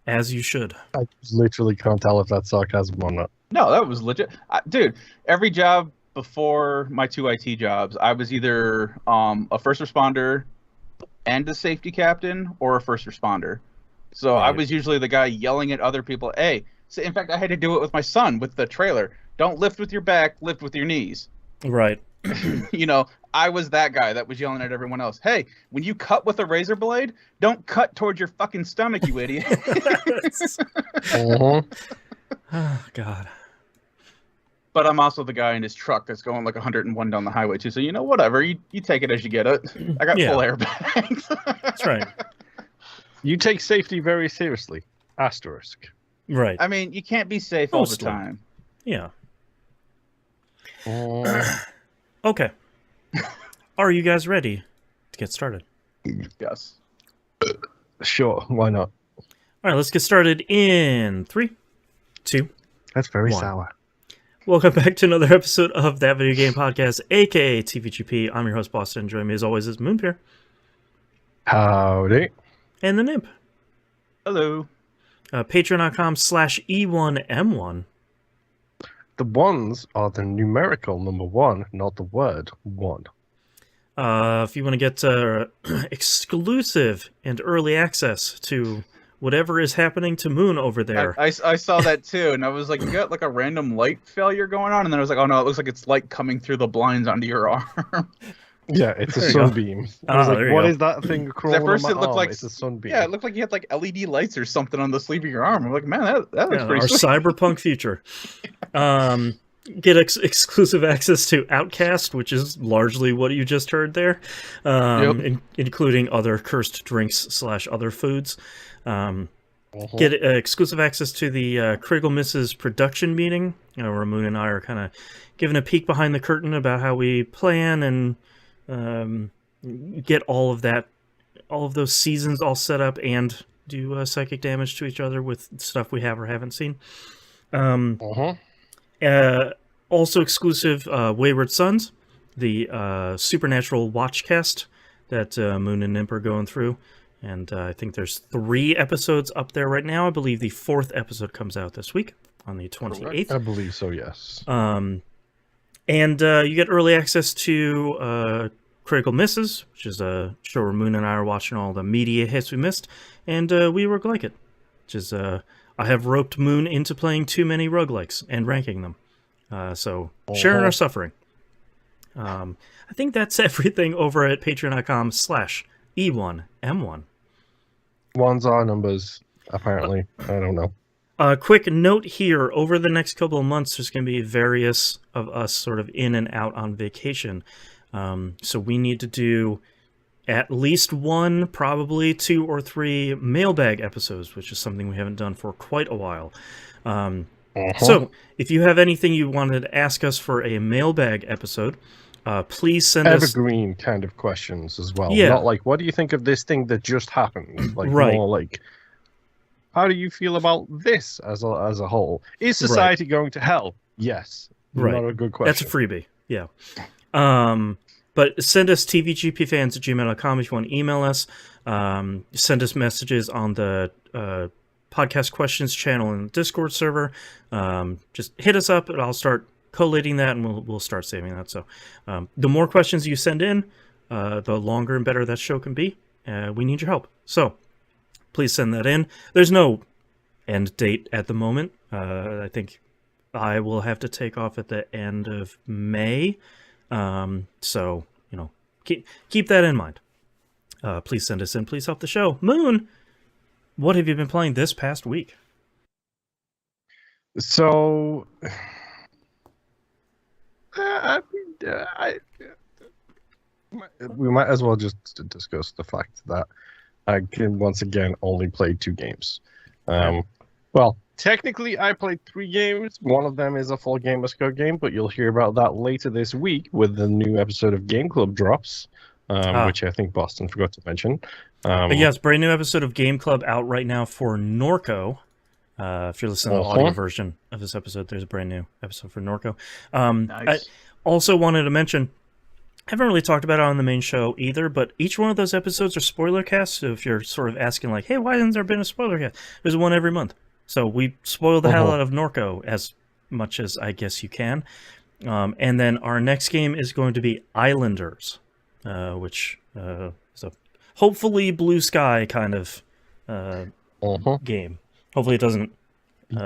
As you should. I literally can't tell if that's sarcasm or not. No, that was legit. Dude, every job before my two IT jobs, I was either a first responder and a safety captain or a first responder. So I Right. was usually the guy yelling at other people, hey, so in fact, I had to do it with my son with the trailer. Don't lift with your back, lift with your knees. Right. You know, I was that guy that was yelling at everyone else. Hey, when you cut with a razor blade, don't cut towards your fucking stomach, you idiot. Uh-huh. Oh, God. But I'm also the guy in his truck that's going like 101 down the highway too. So you know, whatever. You take it as you get it. I got full airbags. That's right. You take safety very seriously. Asterisk. Right. I mean, you can't be safe all the Mostly. time. Yeah. Uh, Okay. Are you guys ready to get started? Yes. sure, why not? All right, let's get started in 3, 2. That's very One. sour. Welcome back to another episode of That Video Game Podcast, aka TVGP. I'm your host, Boston. Joining me as always is Moonpear Howdy. and the Nimp. Hello. Patreon.com/E1M1. The ones are the numerical number 1, not the word 1. If you want to get exclusive and early access to whatever is happening to Moon over there. I saw that too, and I was like, you got like a random light failure going on, and then I was like, oh no, it looks like it's light coming through the blinds onto your arm. Yeah, it's a There you go. sunbeam. I was there you what go. is that thing crawling At first on it my looked arm? like It's a sunbeam. Yeah, it looked like you had like LED lights or something on the sleeve of your arm. I'm like, man, that looks Yeah, pretty our sweet. cyberpunk future. Get exclusive access to Outcast, which is largely what you just heard there, including other cursed drinks / other foods. Get exclusive access to the Critical Misses production meeting, where Moon and I are kind of giving a peek behind the curtain about how we plan and get all of those seasons all set up and do psychic damage to each other with stuff we have or haven't seen. Also exclusive, Wayward Sons, the Supernatural Watchcast that Moon and Nimp are going through. And I think there's 3 episodes up there right now. I believe the 4th episode comes out this week on the 28th. I believe so, yes. And you get early access to Critical Misses, which is a show where Moon and I are watching all the media hits we missed, and We Rogue Like It, which is I have roped Moon into playing too many roguelikes and ranking them. So sharing our suffering. I think that's everything over at patreon.com/E1M1. Ones are numbers, apparently. I don't know. Quick note here, over the next couple of months, there's going to be various of us sort of in and out on vacation. So we need to do at least 1, probably 2 or 3 mailbag episodes, which is something we haven't done for quite a while. So if you have anything you wanted to ask us for a mailbag episode, please send us evergreen kind of questions as well. Yeah. Not like, what do you think of this thing that just happened? Like, Right. more like, how do you feel about this as a whole? Is society going to hell? Yes. Right. Not a good question. That's a freebie. Yeah. But send us tvgpfans@gmail.com if you want to email us. Send us messages on the podcast questions channel in the Discord server. Just hit us up and I'll start collating that and we'll start saving that. So the more questions you send in, the longer and better that show can be. We need your help. So please send that in. There's no end date at the moment. I think I will have to take off at the end of May. So, keep that in mind. Please send us in. Please help the show. Moon, what have you been playing this past week? So, we might as well just discuss the fact that I can once again only play 2 games. Well, technically I played 3 games. One of them is a full Gamers Code game, but you'll hear about that later this week with the new episode of Game Club drops, which I think Boston forgot to mention. But yes, brand new episode of Game Club out right now for Norco. If you're listening to the audio version of this episode, there's a brand new episode for Norco. Nice. I also wanted to mention, haven't really talked about it on the main show either, but each one of those episodes are spoiler casts. So if you're sort of asking, like, hey, why hasn't there been a spoiler cast? There's one every month. So we spoil the hell out of Norco as much as I guess you can. And then our next game is going to be Islanders, which is a hopefully blue sky kind of game. Hopefully it doesn't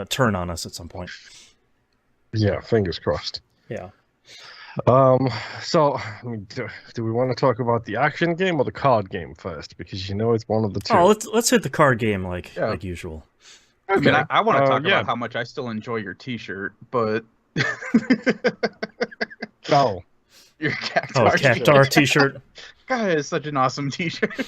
turn on us at some point. Yeah, fingers crossed. Yeah. So, I mean, do we want to talk about the action game or the card game first? Because it's one of the two. Oh, let's hit the card game like usual. Okay. I mean, I want to talk about how much I still enjoy your T-shirt, but oh, your Cactar Cactar T-shirt. God, it's such an awesome T-shirt.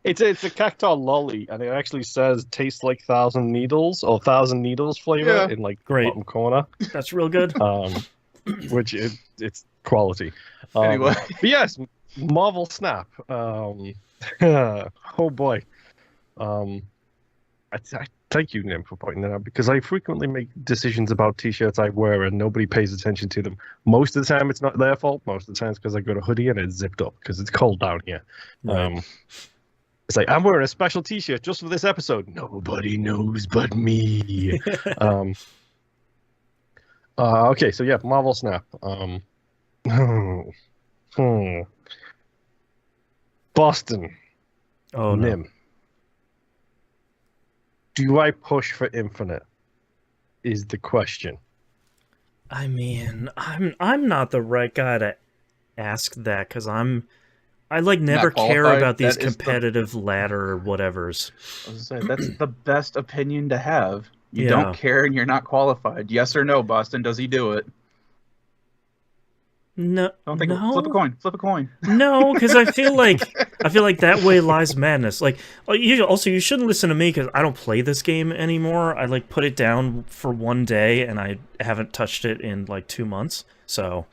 It's a Cactar lolly, and it actually says "tastes like 1,000 needles" or "1,000 needles" flavor in like Great. bottom corner. That's real good. Which it's quality. Anyway, but yes, Marvel Snap. Oh boy. I thank you, Nim, for pointing that out, because I frequently make decisions about T-shirts I wear and nobody pays attention to them. Most of the time, it's not their fault. Most of the time, it's because I got a hoodie and it's zipped up because it's cold down here. Right. It's like, I'm wearing a special T-shirt just for this episode. Nobody knows but me. Okay, so yeah, Marvel Snap. Boston. Oh, Nim. no. Do I push for Infinite? Is the question. I mean, I'm not the right guy to ask that because I never care about these competitive ladder whatevers. I was gonna say, that's the best opinion to have. You don't care and you're not qualified. Yes or no, Boston? Does he do it? No, don't think. No. Flip a coin. Flip a coin. No, because I feel like that way lies madness. Like, you shouldn't listen to me because I don't play this game anymore. I put it down for one day and I haven't touched it in 2 months. So,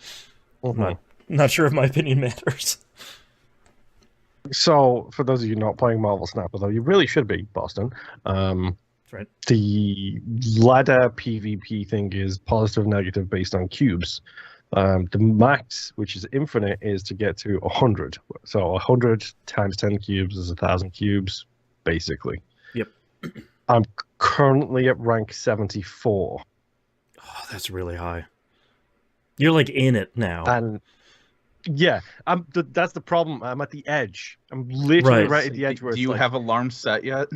I'm not sure if my opinion matters. So, for those of you not playing Marvel Snap, although you really should be, Boston. That's right. The ladder PvP thing is positive, negative based on cubes. The max, which is infinite, is to get to 100. So 100 times 10 cubes is 1,000 cubes, basically. Yep. I'm currently at rank 74. Oh, that's really high. You're in it now. And yeah, that's the problem. I'm at the edge. I'm literally right at the edge. Do you have alarms set yet?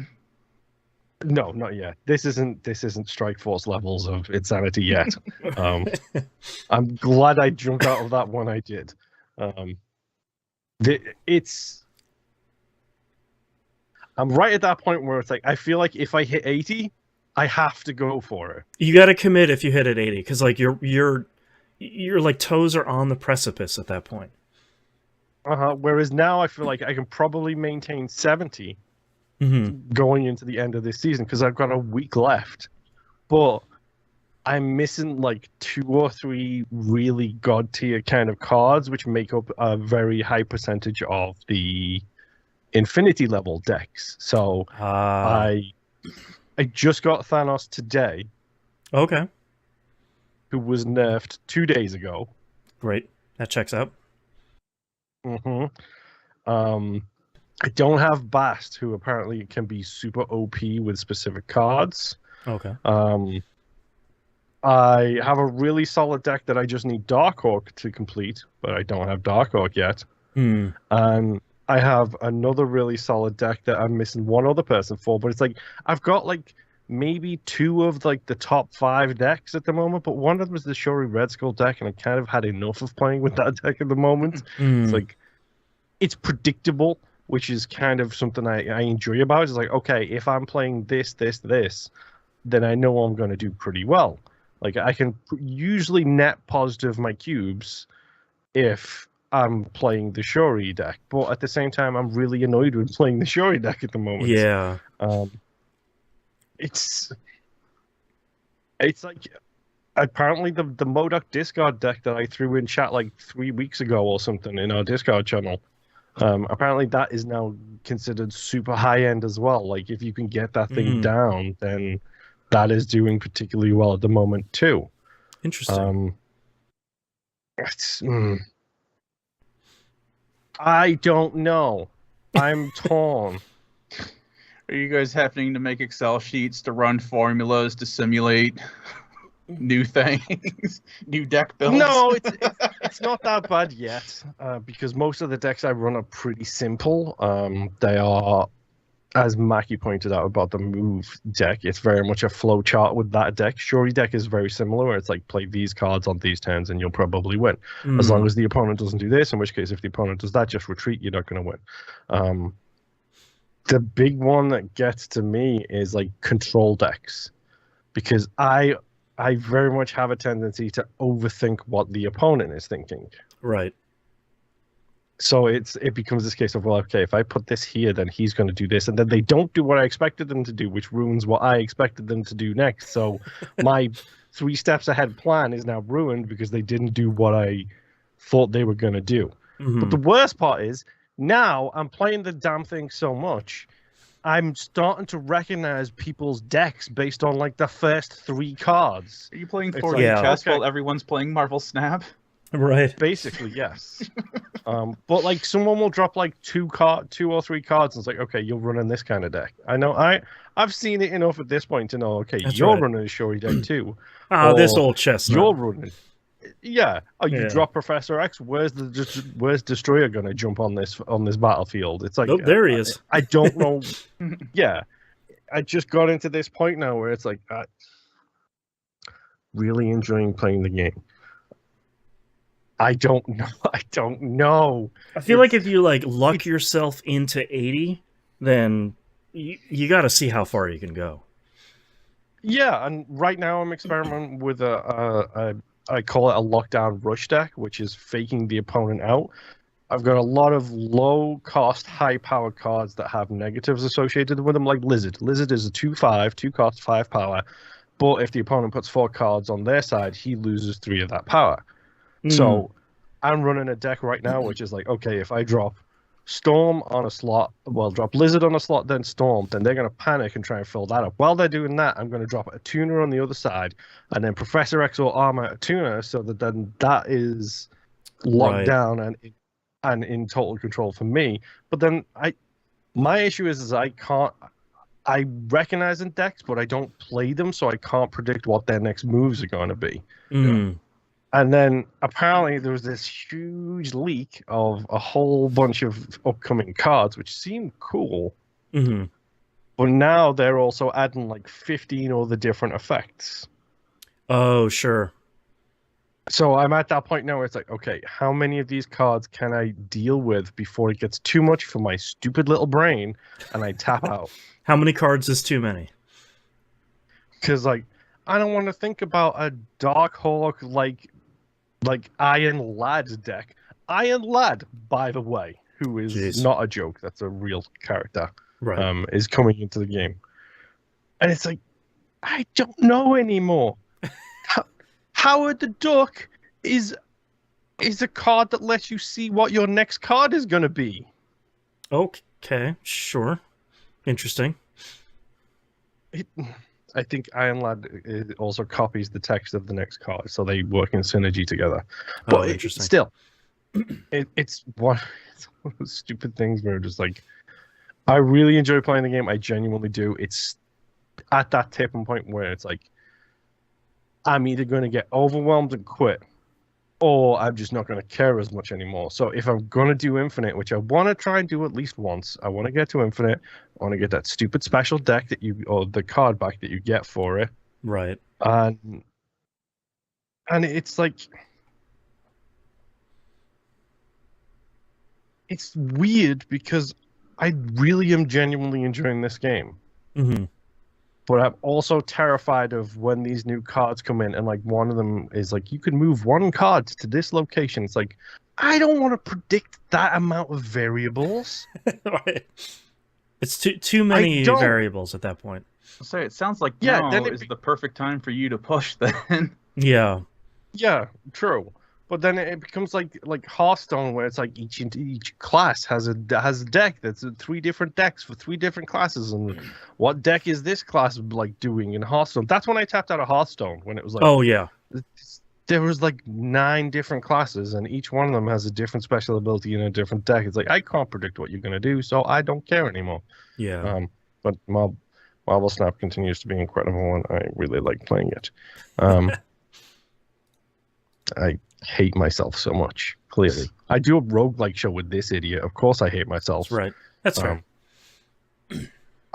No, not yet. This isn't Strike Force levels of insanity yet. I'm glad I jumped out of that when I did. I'm right at that point where it's I feel like if I hit 80, I have to go for it. You got to commit if you hit at 80, because your toes are on the precipice at that point. Whereas now I feel like I can probably maintain 70. Going into the end of this season because I've got a week left, but I'm missing 2 or 3 really god tier kind of cards which make up a very high percentage of the infinity level decks. So I just got Thanos today. Okay. Who was nerfed 2 days ago. Great, that checks out. I don't have Bast, who apparently can be super OP with specific cards. Okay. I have a really solid deck that I just need Darkhawk to complete, but I don't have Darkhawk yet. And I have another really solid deck that I'm missing one other person for, but it's I've got maybe 2 of the top 5 decks at the moment, but one of them is the Shuri Red Skull deck, and I kind of had enough of playing with that deck at the moment. It's it's predictable, which is kind of something I enjoy about it. It's okay, if I'm playing this, then I know I'm going to do pretty well. I can usually net positive my cubes if I'm playing the Shuri deck, but at the same time, I'm really annoyed with playing the Shuri deck at the moment. Yeah. It's apparently the Modok discard deck that I threw in chat 3 weeks ago or something in our Discord channel. Apparently that is now considered super high end as well. If you can get that thing down, then that is doing particularly well at the moment too. Interesting. I don't know. I'm torn. Are you guys having to make Excel sheets to run formulas to simulate new things, new deck builds? No, it's not that bad yet, because most of the decks I run are pretty simple. They are, as Mackie pointed out about the move deck, it's very much a flow chart with that deck. Shuri deck is very similar, where it's like play these cards on these turns and you'll probably win. As long as the opponent doesn't do this, in which case if the opponent does that, just retreat, you're not going to win. The big one that gets to me is like control decks, because I very much have a tendency to overthink what the opponent is thinking. Right. So it becomes this case of, well, okay, if I put this here, then he's going to do this, and then they don't do what I expected them to do, which ruins what I expected them to do next. So my 3 steps ahead plan is now ruined because they didn't do what I thought they were going to do. But the worst part is, now I'm playing the damn thing so much, I'm starting to recognize people's decks based on like the first 3 cards. Are you playing It's 4D like, chess okay. while everyone's playing Marvel Snap? Right. Basically, yes. But like someone will drop like 2 or 3 cards, and it's like, okay, you're running this kind of deck. I know I've seen it enough at this point to know, okay, That's you're right. running a Shuri deck too. This Or old chestnut. You're running. Yeah. Oh, you Yeah. drop Professor X. Where's Destroyer gonna jump on this battlefield? It's like, Oh, there he is. I don't know. Yeah, I just got into this point now where it's like, really enjoying playing the game. I don't know. I don't know. I feel like if you like luck yourself into 80, then you got to see how far you can go. Yeah, and right now I'm experimenting with I call it a lockdown rush deck, which is faking the opponent out. I've got a lot of low-cost, high-power cards that have negatives associated with them, like Lizard. Lizard is a 2/5, 2 cost, 5 power. But if the opponent puts 4 cards on their side, he loses 3 of that power. So I'm running a deck right now, which is like, okay, if I drop Storm on a slot, well, drop Lizard on a slot, then Storm, then they're going to panic and try and fill that up. While they're doing that, I'm going to drop a Tuner on the other side, and then Professor X or Armor a Tuner, so that then that is locked down and in total control for me. But then my issue is I recognize in decks, but I don't play them, so I can't predict what their next moves are going to be. And then apparently there was this huge leak of a whole bunch of upcoming cards, which seemed cool. But now they're also adding like 15 other different effects. Oh, sure. So I'm at that point now where it's like, okay, how many of these cards can I deal with before it gets too much for my stupid little brain and I tap out? How many cards is too many? Because like, I don't want to think about a Darkhawk like Iron Lad deck. Iron Lad, by the way, who is not a joke, that's a real character, right? Is coming into the game. And it's like, I don't know anymore. Howard the Duck is a card that lets you see what your next card is going to be. Okay, sure. Interesting. I think Iron Lad also copies the text of the next card, so they work in synergy together. But interesting. Still, it's one of those stupid things where just like, I really enjoy playing the game. I genuinely do. It's at that tipping point where it's like, I'm either going to get overwhelmed and quit, or I'm just not going to care as much anymore. So if I'm going to do Infinite, which I want to try and do at least once, I want to get to Infinite. I want to get that stupid special deck or the card back that you get for it. Right. And it's like, it's weird because I really am genuinely enjoying this game. But I'm also terrified of when these new cards come in, and like one of them is like, you can move 1 card to this location. It's like, I don't want to predict that amount of variables. Right. It's too many variables at that point. I'll say it sounds like now is the perfect time for you to push then. Yeah. Yeah, true. But then it becomes like Hearthstone, where it's like each class has a deck that's 3 different decks for 3 different classes, and what deck is this class like doing in Hearthstone? That's when I tapped out of Hearthstone, when it was like, oh yeah, there was like 9 different classes, and each one of them has a different special ability and a different deck. It's like I can't predict what you're gonna do, so I don't care anymore. Yeah. But Marvel Snap continues to be incredible, and I really like playing it. I hate myself so much. Clearly, I do a roguelike show with this idiot. Of course, I hate myself. That's right. That's right.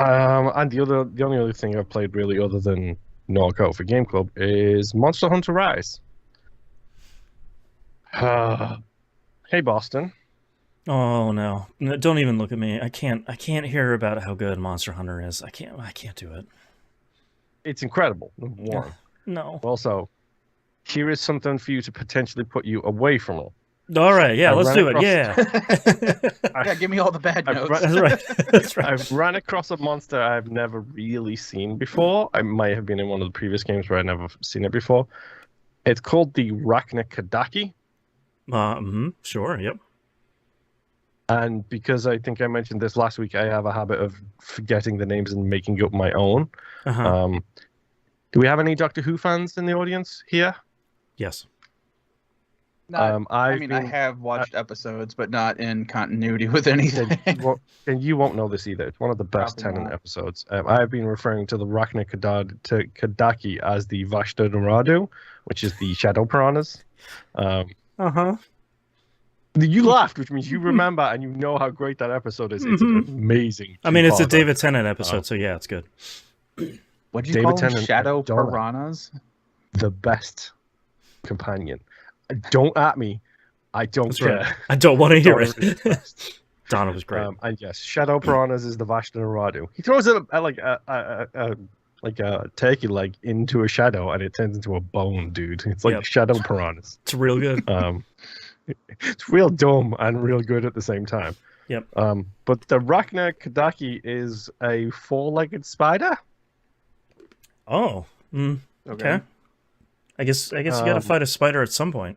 And the only other thing I've played really, other than Knockout for Game Club, is Monster Hunter Rise. Hey, Boston. Oh no! Don't even look at me. I can't hear about how good Monster Hunter is. I can't do it. It's incredible. Number one. No. Also, here is something for you to potentially put you away from it. All right, yeah, let's do it. Yeah. Yeah, give me all the bad notes. That's right. That's right. I've run across a monster I've never really seen before. I might have been in one of the previous games where I'd never seen it before. It's called the Kadaki. Sure. Yep. And because I think I mentioned this last week, I have a habit of forgetting the names and making up my own. Do we have any Doctor Who fans in the audience here? Yes. I have watched episodes, but not in continuity with anything. And you won't know this either. It's one of the best Probably Tennant not. episodes. I've been referring to the Kadaki as the Vashta Naradu, which is the Shadow Piranhas. You laughed, which means you remember and you know how great that episode is. It's an amazing. I mean, it's a two-parter. David Tennant episode, so yeah, it's good. What'd you David call them? Tennant, Shadow Donna. Piranhas? The best companion. Don't at me. I don't That's care. right. I don't want to hear Donna is the it. best. Donna was great. And yes, Shadow Piranhas is the Vashta Naradu. He throws like a turkey leg into a shadow, and it turns into a bone, dude. It's like Shadow Piranhas. It's real good. It's real dumb and real good at the same time. Yep. But the Kadaki is a 4-legged spider. Oh. Okay. I guess you got to fight a spider at some point.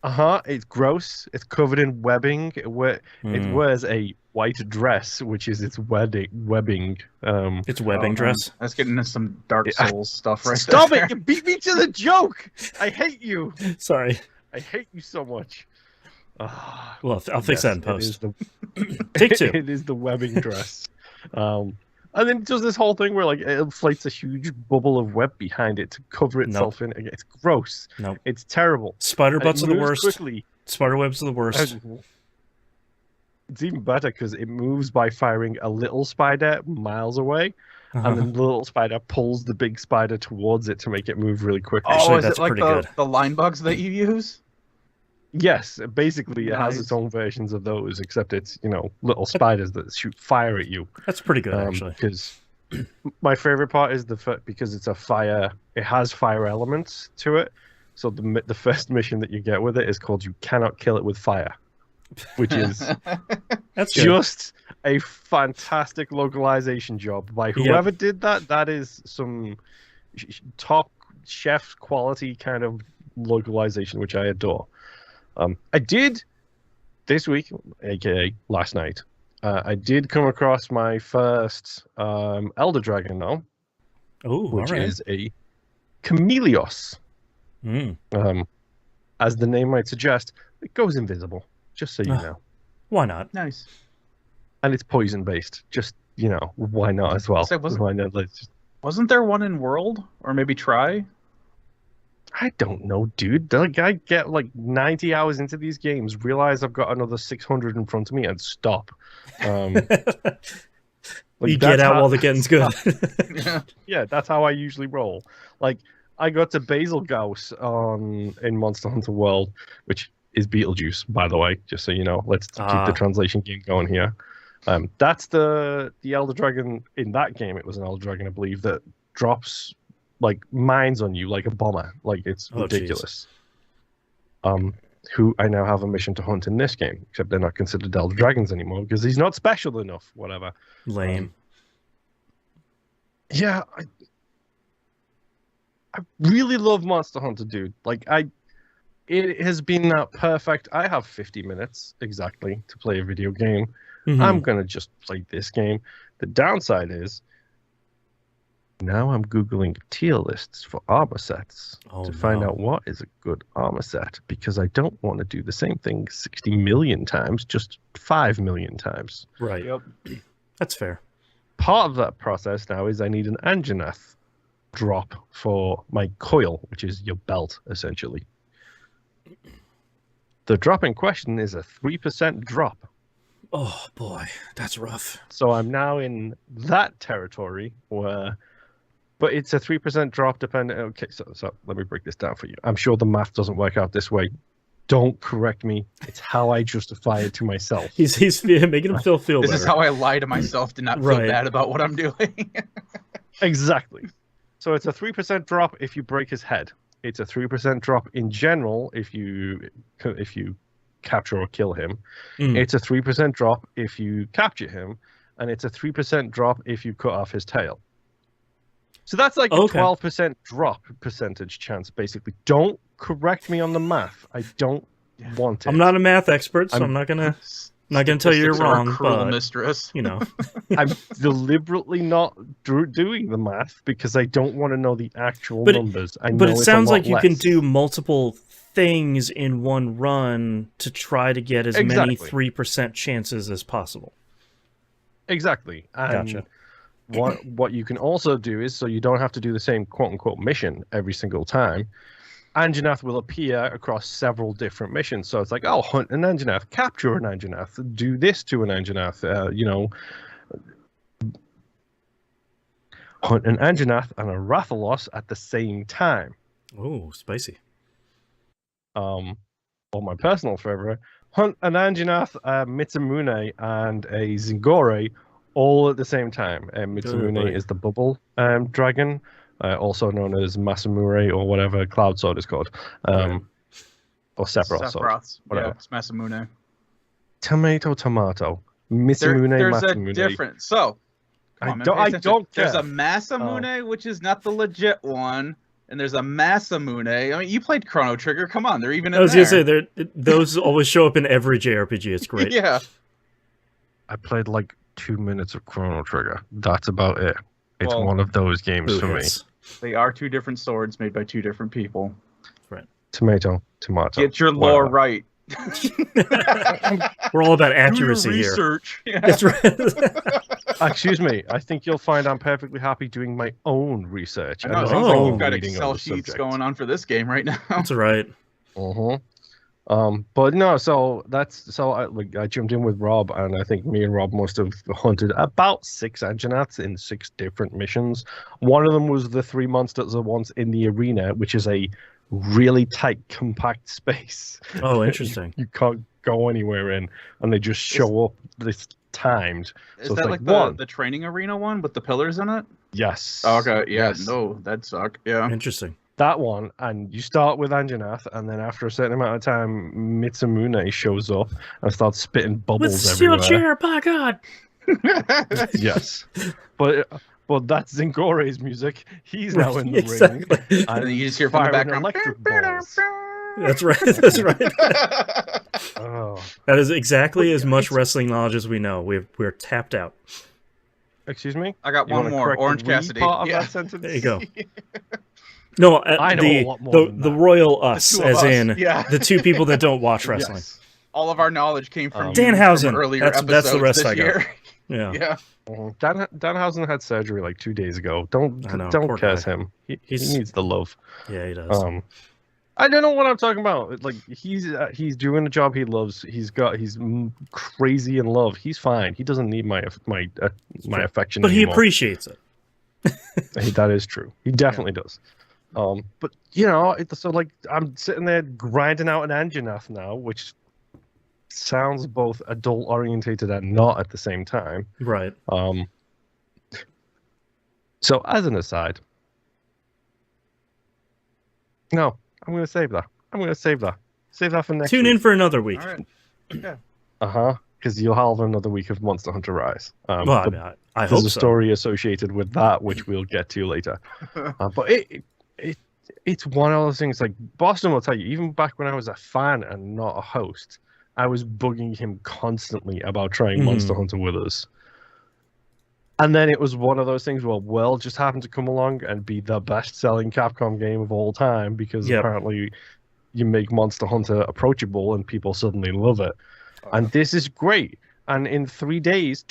It's gross. It's covered in webbing. It wears a white dress, which is its webbing. It's webbing dress. That's getting into some Dark Souls stuff right Stop there. it! You beat me to the joke. I hate you. Sorry. I hate you so much. Well, I'll fix that in post. Take 2. It is the webbing dress. And then it does this whole thing where like it inflates a huge bubble of web behind it to cover itself in. It's gross. Nope. It's terrible. Spider butts are the worst. Quickly. Spider webs are the worst. It's even better because it moves by firing a little spider miles away, and then the little spider pulls the big spider towards it to make it move really quickly. Oh, is that's it like pretty good. the line bugs that you use? Yes, basically it has its own versions of those, except it's little spiders that shoot fire at you. That's pretty good, actually. Because my favorite part is because it's a fire. It has fire elements to it. So the first mission that you get with it is called "You Cannot Kill It with Fire," which is That's good. just a fantastic localization job by whoever did that. That is some top chef quality kind of localization, which I adore. I did this week, aka last night. I did come across my first Elder Dragon now, which is a Chameleos. As the name might suggest, it goes invisible. Just so you know. Why not? Nice. And it's poison based. Just why not as well? Why not? Wasn't there one in World, or maybe Try? I don't know, dude. Like, I get like 90 hours into these games, realize I've got another 600 in front of me, and stop. You get out while the getting's good. Yeah, that's how I usually roll. Like, I got to Basilgaus in Monster Hunter World, which is Beetlejuice, by the way, just so you know. Let's keep the translation game going here. That's the Elder Dragon in that game. It was an Elder Dragon, I believe, that drops like mines on you like a bomber. Like, it's ridiculous. Who I now have a mission to hunt in this game, except they're not considered Elder Dragons anymore because he's not special enough. Whatever. Lame. Yeah, I really love Monster Hunter, dude. Like, it has been that perfect. I have 50 minutes exactly to play a video game. I'm gonna just play this game. The downside is now I'm Googling tier lists for armor sets Oh, to find no. out what is a good armor set, because I don't want to do the same thing 60 million times, just 5 million times. Right. Yep. That's fair. Part of that process now is I need an Anjanath drop for my coil, which is your belt, essentially. The drop in question is a 3% drop. Oh, boy. That's rough. So I'm now in that territory where... But it's a 3% drop depending... Okay, so let me break this down for you. I'm sure the math doesn't work out this way. Don't correct me. It's how I justify it to myself. He's making him feel This better. is how I lie to myself to not feel Right. bad about what I'm doing. Exactly. So it's a 3% drop if you break his head. It's a 3% drop in general if you capture or kill him. Mm. It's a 3% drop if you capture him, and it's a 3% drop if you cut off his tail. So that's like a 12% drop percentage chance, basically. Don't correct me on the math. I don't want it. I'm not a math expert, so I'm not gonna tell you you're Statistics are a wrong. cruel But mistress. you know, I'm deliberately not doing the math because I don't want to know the actual numbers. But it sounds like you can do multiple things in one run to try to get as many 3% chances as possible. Exactly. And Gotcha. what you can also do is, so you don't have to do the same quote-unquote mission every single time, Anjanath will appear across several different missions. So it's like, oh, hunt an Anjanath, capture an Anjanath, do this to an Anjanath, hunt an Anjanath and a Rathalos at the same time. Oh, spicy. Or my personal favorite, hunt an Anjanath, Mitsumune, and a Zingore all at the same time. Mitsumune is the bubble dragon, also known as Masamune or whatever Cloud Sword is called. Or Sephiroth Sword. Whatever. Yeah, it's Masamune. Tomato. Mitsumune, There's Masamune. a difference. So, I don't care. There's a Masamune, which is not the legit one, and there's a Masamune. I mean, you played Chrono Trigger. Come on, they're even in there. I was gonna say those always show up in every JRPG. It's great. Yeah. I played like 2 minutes of Chrono Trigger. That's about it. It's one of those games for me. They are two different swords made by two different people. Right. Tomato. Get your lore right. We're all about accuracy Do your here. research. Yeah. That's right. Excuse me. I think you'll find I'm perfectly happy doing my own research. I know. And Sounds my like own you've got reading of Excel the sheets subject. going on for this game right now. That's right. But no, so I jumped in with Rob, and I think me and Rob must have hunted about 6 Anjanaths in 6 different missions. One of them was the 3 monsters at once in the arena, which is a really tight, compact space. Oh, interesting. You can't go anywhere in, and they just show up this timed. Is so that it's like the training arena one with the pillars in it? Yes. Oh, okay. Yeah. Yes. No, that'd suck. Yeah. Interesting. That one, and you start with Anjanath, and then after a certain amount of time, Mitsumune shows up and starts spitting bubbles everywhere. With steel chair, by God. Yes, but that's Zingore's music. He's now in the Exactly. ring, And then you just hear from the firing background. electric balls. That's right. That's right. Oh, That is exactly as much wrestling knowledge as we know. We're tapped out. excuse me. I got You one wanna more. correct the Orange "we" Cassidy. part of Yeah. that sentence? There you go. No, I know a lot more than the that. royal us, two of as us, in yeah. the 2 people that don't watch wrestling. Yes. All of our knowledge came from Danhausen. from earlier That's the episodes rest this I got. year. Yeah. Yeah. Danhausen had surgery like 2 days ago. Don't I know, poor curse guy. him. He He's- needs the love. Yeah, he does. I don't know what I'm talking about. Like he's doing a job he loves. He's crazy in love. He's fine. He doesn't need my affection. But he anymore. appreciates it. That is true. He definitely does. But so like I'm sitting there grinding out an Anjanath now, which sounds both adult orientated and not at the same time. Right. So as an aside, no, I'm going to save that. Save that for next Tune week. in for another week. All right. Yeah. Because you'll have another week of Monster Hunter Rise. Well, but I there's hope a so. story associated with that, which we'll get to later. But it's one of those things. Like Boston will tell you, even back when I was a fan and not a host, I was bugging him constantly about trying Monster Hunter with us. And then it was one of those things where World just happened to come along and be the best-selling Capcom game of all time because Yep. apparently you make Monster Hunter approachable and people suddenly love it. And this is great. And in 2 days,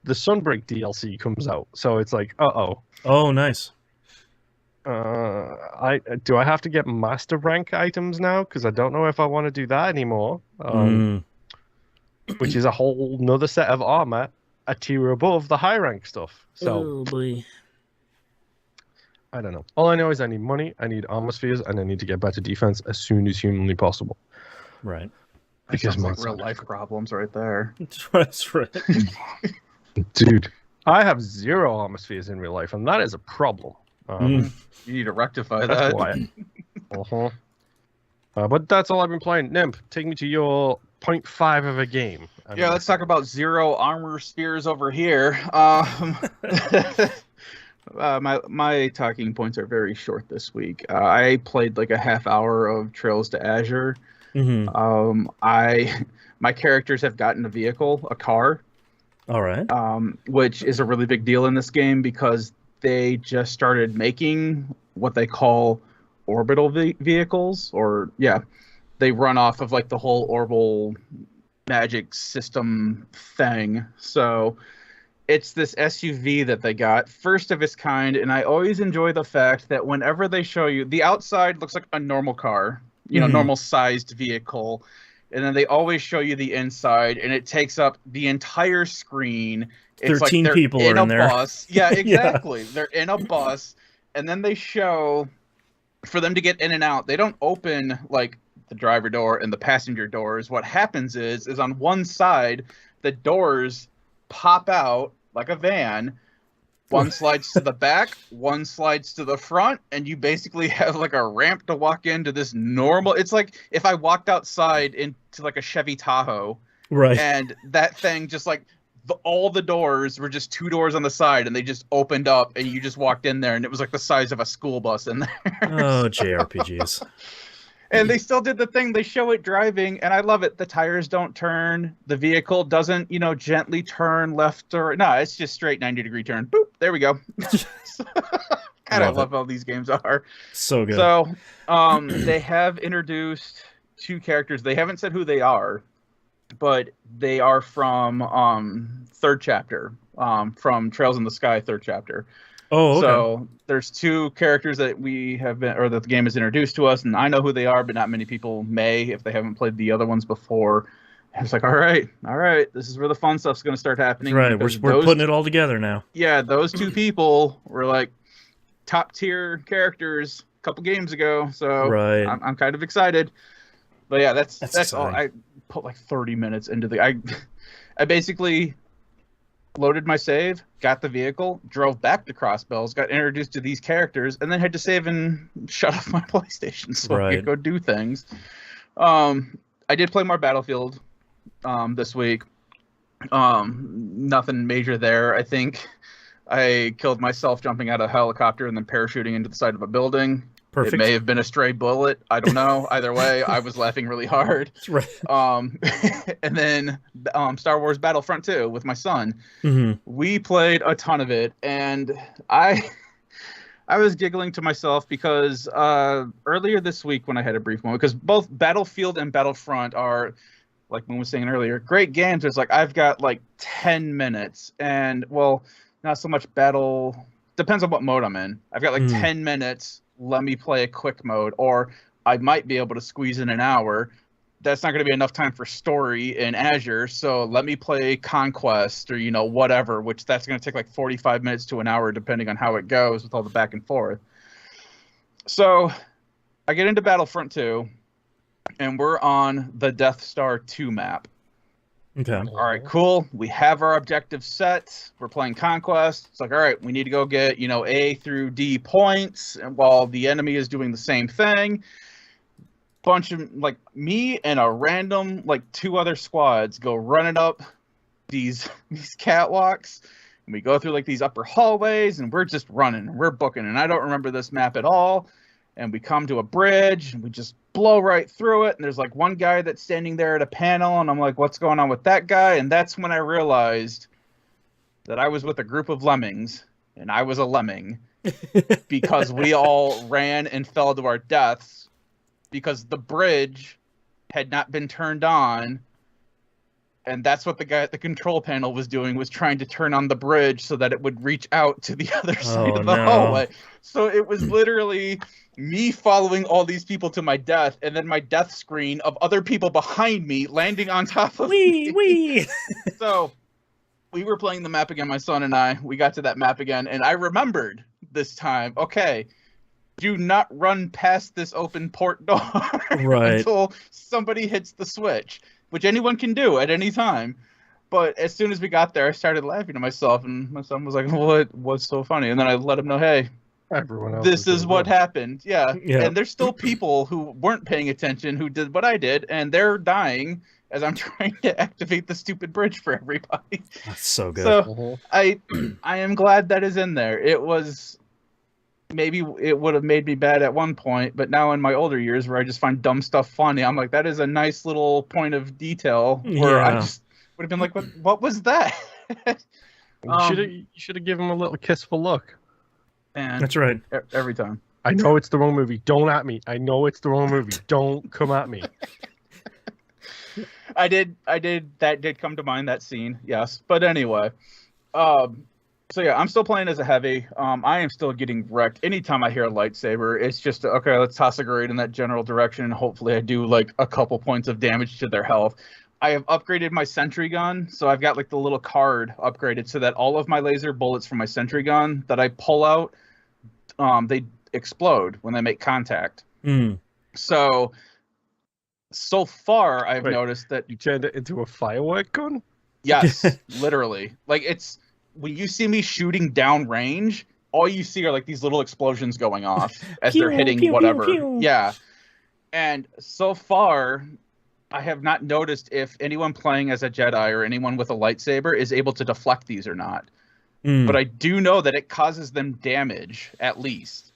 the Sunbreak DLC comes out. So it's like, Oh, nice. I have to get master rank items now? Because I don't know if I want to do that anymore. Which is a whole nother set of armor, a tier above the high rank stuff. So Oh boy. I don't know. All I know is I need money, I need armor spheres, and I need to get better defense as soon as humanly possible. Right. That sounds like real life problems right there. That's right. Dude, I have 0 armor spheres in real life, and that is a problem. You need to rectify That's that. why. But that's all I've been playing. Nimp, take me to your 0.5 of a game. Yeah, let's talk about 0 armor spheres over here. My talking points are very short this week. I played like a half hour of Trails to Azure. My characters have gotten a vehicle, a car. All right. Which is a really big deal in this game because they just started making what they call orbital vehicles, or they run off of like the whole orbital magic system thing. So it's this SUV that they got, first of its kind, and I always enjoy the fact that whenever they show you, the outside looks like a normal car, normal sized vehicle, and then they always show you the inside, and it takes up the entire screen. It's 13 like people in are a in there. bus. Yeah, exactly. They're in a bus, and then they show, for them to get in and out, they don't open like the driver door and the passenger doors. What happens is on one side, the doors pop out like a van. One slides to the back, one slides to the front, and you basically have like a ramp to walk into this normal. It's like if I walked outside into like a Chevy Tahoe, Right. and that thing just like all the doors were just 2 doors on the side, and they just opened up, and you just walked in there, and it was like the size of a school bus in there. Oh, JRPGs. And they still did the thing. They show it driving, and I love it. The tires don't turn. The vehicle doesn't, gently turn left or... No, it's just straight 90-degree turn. Boop, there we go. God, I love how these games are. So good. So, they have introduced 2 characters. They haven't said who they are, but they are from 3rd chapter, from Trails in the Sky 3rd chapter. Oh, okay. So there's 2 characters that we have been, or that the game has introduced to us, and I know who they are, but not many people may if they haven't played the other ones before. I was like, all right, this is where the fun stuff's going to start happening. Right, we're putting it all together now. Yeah, those 2 people were like top tier characters a couple games ago, so right. I'm kind of excited. But yeah, that's all. exciting. I put like 30 minutes into the. I basically loaded my save, got the vehicle, drove back to Crossbells, got introduced to these characters, and then had to save and shut off my PlayStation so I could go do things. I did play more Battlefield this week. Nothing major there. I think I killed myself jumping out of a helicopter and then parachuting into the side of a building. Perfect. It may have been a stray bullet. I don't know. Either way, I was laughing really hard. That's right. And then Star Wars Battlefront 2 with my son. Mm-hmm. We played a ton of it, and I was giggling to myself because earlier this week when I had a brief moment, because both Battlefield and Battlefront are, like Moon was saying earlier, great games. It's like I've got like 10 minutes, and well, not so much battle. Depends on what mode I'm in. I've got like 10 minutes. Let me play a quick mode, or I might be able to squeeze in an hour. That's not going to be enough time for story in Azure, so let me play Conquest or, whatever, which that's going to take like 45 minutes to an hour depending on how it goes with all the back and forth. So I get into Battlefront 2, and we're on the Death Star 2 map. Okay. All right, cool. We have our objective set. We're playing Conquest. It's like, all right, we need to go get, A through D points, and while the enemy is doing the same thing. Bunch of, like, me and a random, like, 2 other squads go running up these catwalks, and we go through, like, these upper hallways, and we're just running. We're booking, and I don't remember this map at all. And we come to a bridge, and we just blow right through it. And there's like one guy that's standing there at a panel, and I'm like, what's going on with that guy? And that's when I realized that I was with a group of lemmings, and I was a lemming, because we all ran and fell to our deaths because the bridge had not been turned on. And that's what the guy at the control panel was doing, was trying to turn on the bridge so that it would reach out to the other side of the hallway. So it was literally me following all these people to my death, and then my death screen of other people behind me landing on top of me. So we were playing the map again, my son and I. We got to that map again, and I remembered this time, okay, do not run past this open port door until somebody hits the switch, which anyone can do at any time. But as soon as we got there, I started laughing to myself, and my son was like, what's so funny? And then I let him know, hey, everyone else this is what happened. Yeah. And there's still people who weren't paying attention who did what I did, and they're dying as I'm trying to activate the stupid bridge for everybody. That's so good. So I am glad that is in there. It was... Maybe it would have made me bad at one point, but now in my older years where I just find dumb stuff funny, I'm like, that is a nice little point of detail where I just would have been like, what was that? You should have given him a little kissful look. And that's right. Every time. I know it's the wrong movie. Don't at me. I know it's the wrong movie. Don't come at me. I did. That did come to mind, that scene. Yes. But anyway, so yeah, I'm still playing as a heavy. I am still getting wrecked. Anytime I hear a lightsaber, it's just, okay, let's toss a grenade in that general direction, and hopefully I do like a couple points of damage to their health. I have upgraded my sentry gun, so I've got like the little card upgraded so that all of my laser bullets from my sentry gun that I pull out, they explode when they make contact. So far I've noticed that... You turned it into a firework gun? Yes, literally. Like, it's... When you see me shooting down range, all you see are like these little explosions going off as they're hitting whatever. Pew. Yeah. And so far, I have not noticed if anyone playing as a Jedi or anyone with a lightsaber is able to deflect these or not. But I do know that it causes them damage, at least.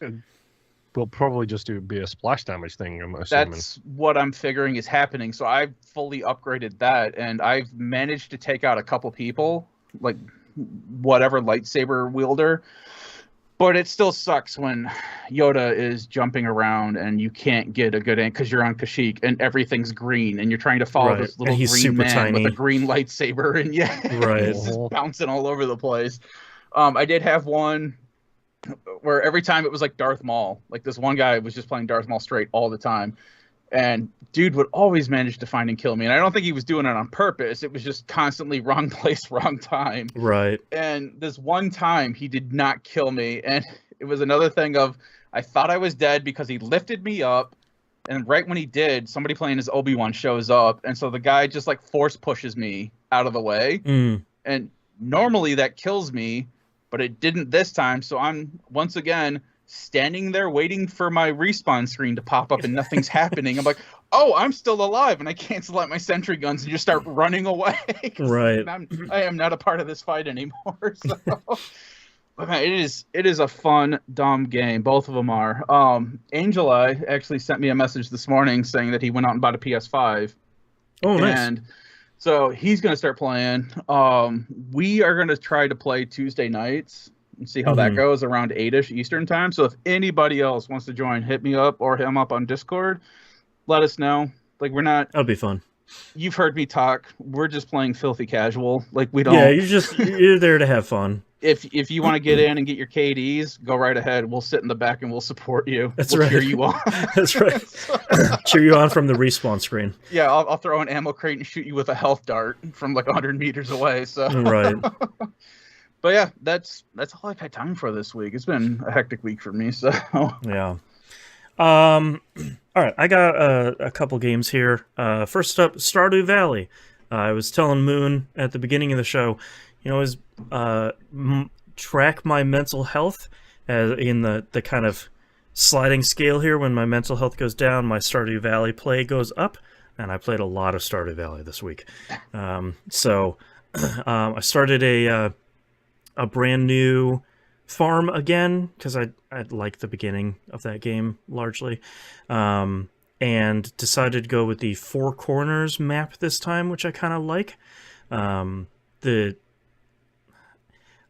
Will probably just be a splash damage thing, I'm assuming. That's what I'm figuring is happening. So I've fully upgraded that, and I've managed to take out a couple people, like... whatever lightsaber wielder, but it still sucks when Yoda is jumping around and you can't get a good angle because you're on Kashyyyk and everything's green and you're trying to follow this little green man tiny. With a green lightsaber, and he's just bouncing all over the place. I did have one where every time it was like Darth Maul, like this one guy was just playing Darth Maul straight all the time. And dude would always manage to find and kill me. And I don't think he was doing it on purpose. It was just constantly wrong place, wrong time. Right. And this one time he did not kill me. And it was another thing of, I thought I was dead because he lifted me up. And right when he did, somebody playing as Obi-Wan shows up. And so the guy just like force pushes me out of the way. And normally that kills me, but it didn't this time. So I'm once again... standing there waiting for my respawn screen to pop up and nothing's happening. I'm like, oh, I'm still alive, and I cancel out my sentry guns and just start running away. Right. I am not a part of this fight anymore. So. But man, it is a fun, dumb game. Both of them are. Angel Eye actually sent me a message this morning saying that he went out and bought a PS5. Oh, nice. And so he's going to start playing. We are going to try to play Tuesday nights. And see how that goes around 8-ish Eastern time. So if anybody else wants to join, hit me up or him up on Discord. Let us know. Like, we're not... That'll be fun. You've heard me talk. We're just playing filthy casual. Like, we don't... Yeah, you're there to have fun. If you want to get in and get your KDs, go right ahead. We'll sit in the back and we'll support you. That's we'll right. cheer you on. That's right. Cheer you on from the respawn screen. Yeah, I'll throw an ammo crate and shoot you with a health dart from like 100 meters away. So right. But yeah, that's all I've had time for this week. It's been a hectic week for me. So yeah. All right, I got a couple games here. First up, Stardew Valley. I was telling Moon at the beginning of the show, is track my mental health in the kind of sliding scale here. When my mental health goes down, my Stardew Valley play goes up, and I played a lot of Stardew Valley this week. So I started a brand new farm again because I like the beginning of that game largely, and decided to go with the Four Corners map this time, which I kind of like.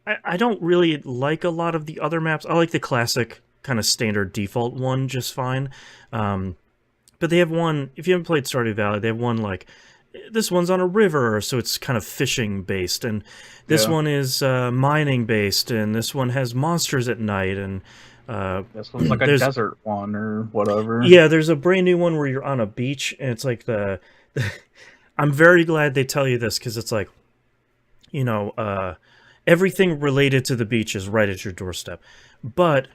I don't really like a lot of the other maps. I like the classic kind of standard default one just fine. But they have one, if you haven't played Stardew Valley, they have one like, this one's on a river, so it's kind of fishing based, and this Yeah. one is mining based, and this one has monsters at night, and This one's like a desert one or whatever. yeah, there's a brand new one where you're on a beach, and it's like I'm very glad they tell you this, because it's like, you know, everything related to the beach is right at your doorstep, but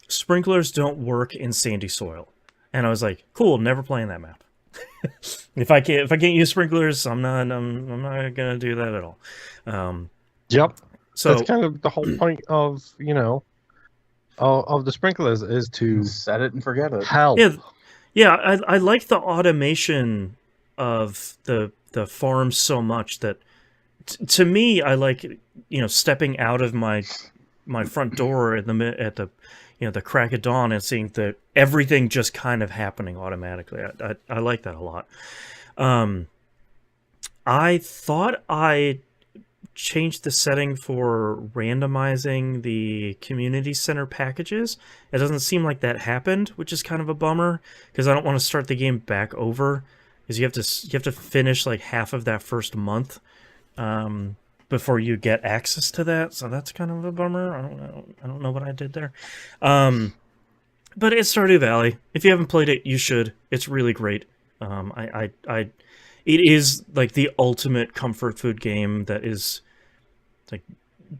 sprinklers don't work in sandy soil, and I was like, cool, never playing that map. If I can't use sprinklers, I'm not gonna do that at all. Yep. So That's kind of the whole point of of the sprinklers is to Set it and forget it. help. yeah, I like the automation of the farm so much that to me, I like, you know, stepping out of my front door at the the crack of dawn and seeing everything just kind of happening automatically. I like that a lot. I thought I changed the setting for randomizing the community center packages. It doesn't seem like that happened, which is kind of a bummer, because I don't want to start the game back over, because you have to finish like half of that first month before you get access to that. So that's kind of a bummer. I don't know what I did there. But it's Stardew Valley. If you haven't played it, you should. It's really great. It is like the ultimate comfort food game that is like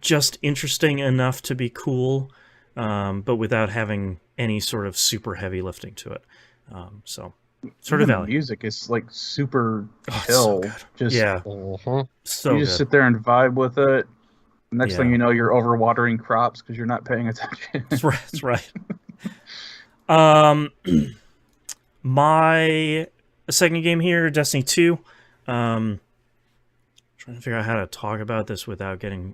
just interesting enough to be cool, but without having any sort of super heavy lifting to it. So Stardew Even the Valley. music is like super Oh, it's chill. so good. Just Yeah, Mhm. so you just good. sit there and vibe with it. Next thing Yeah. you know, you're overwatering crops because you're not paying attention. That's right. That's right. Um, my second game here, Destiny 2. Trying to figure out how to talk about this without getting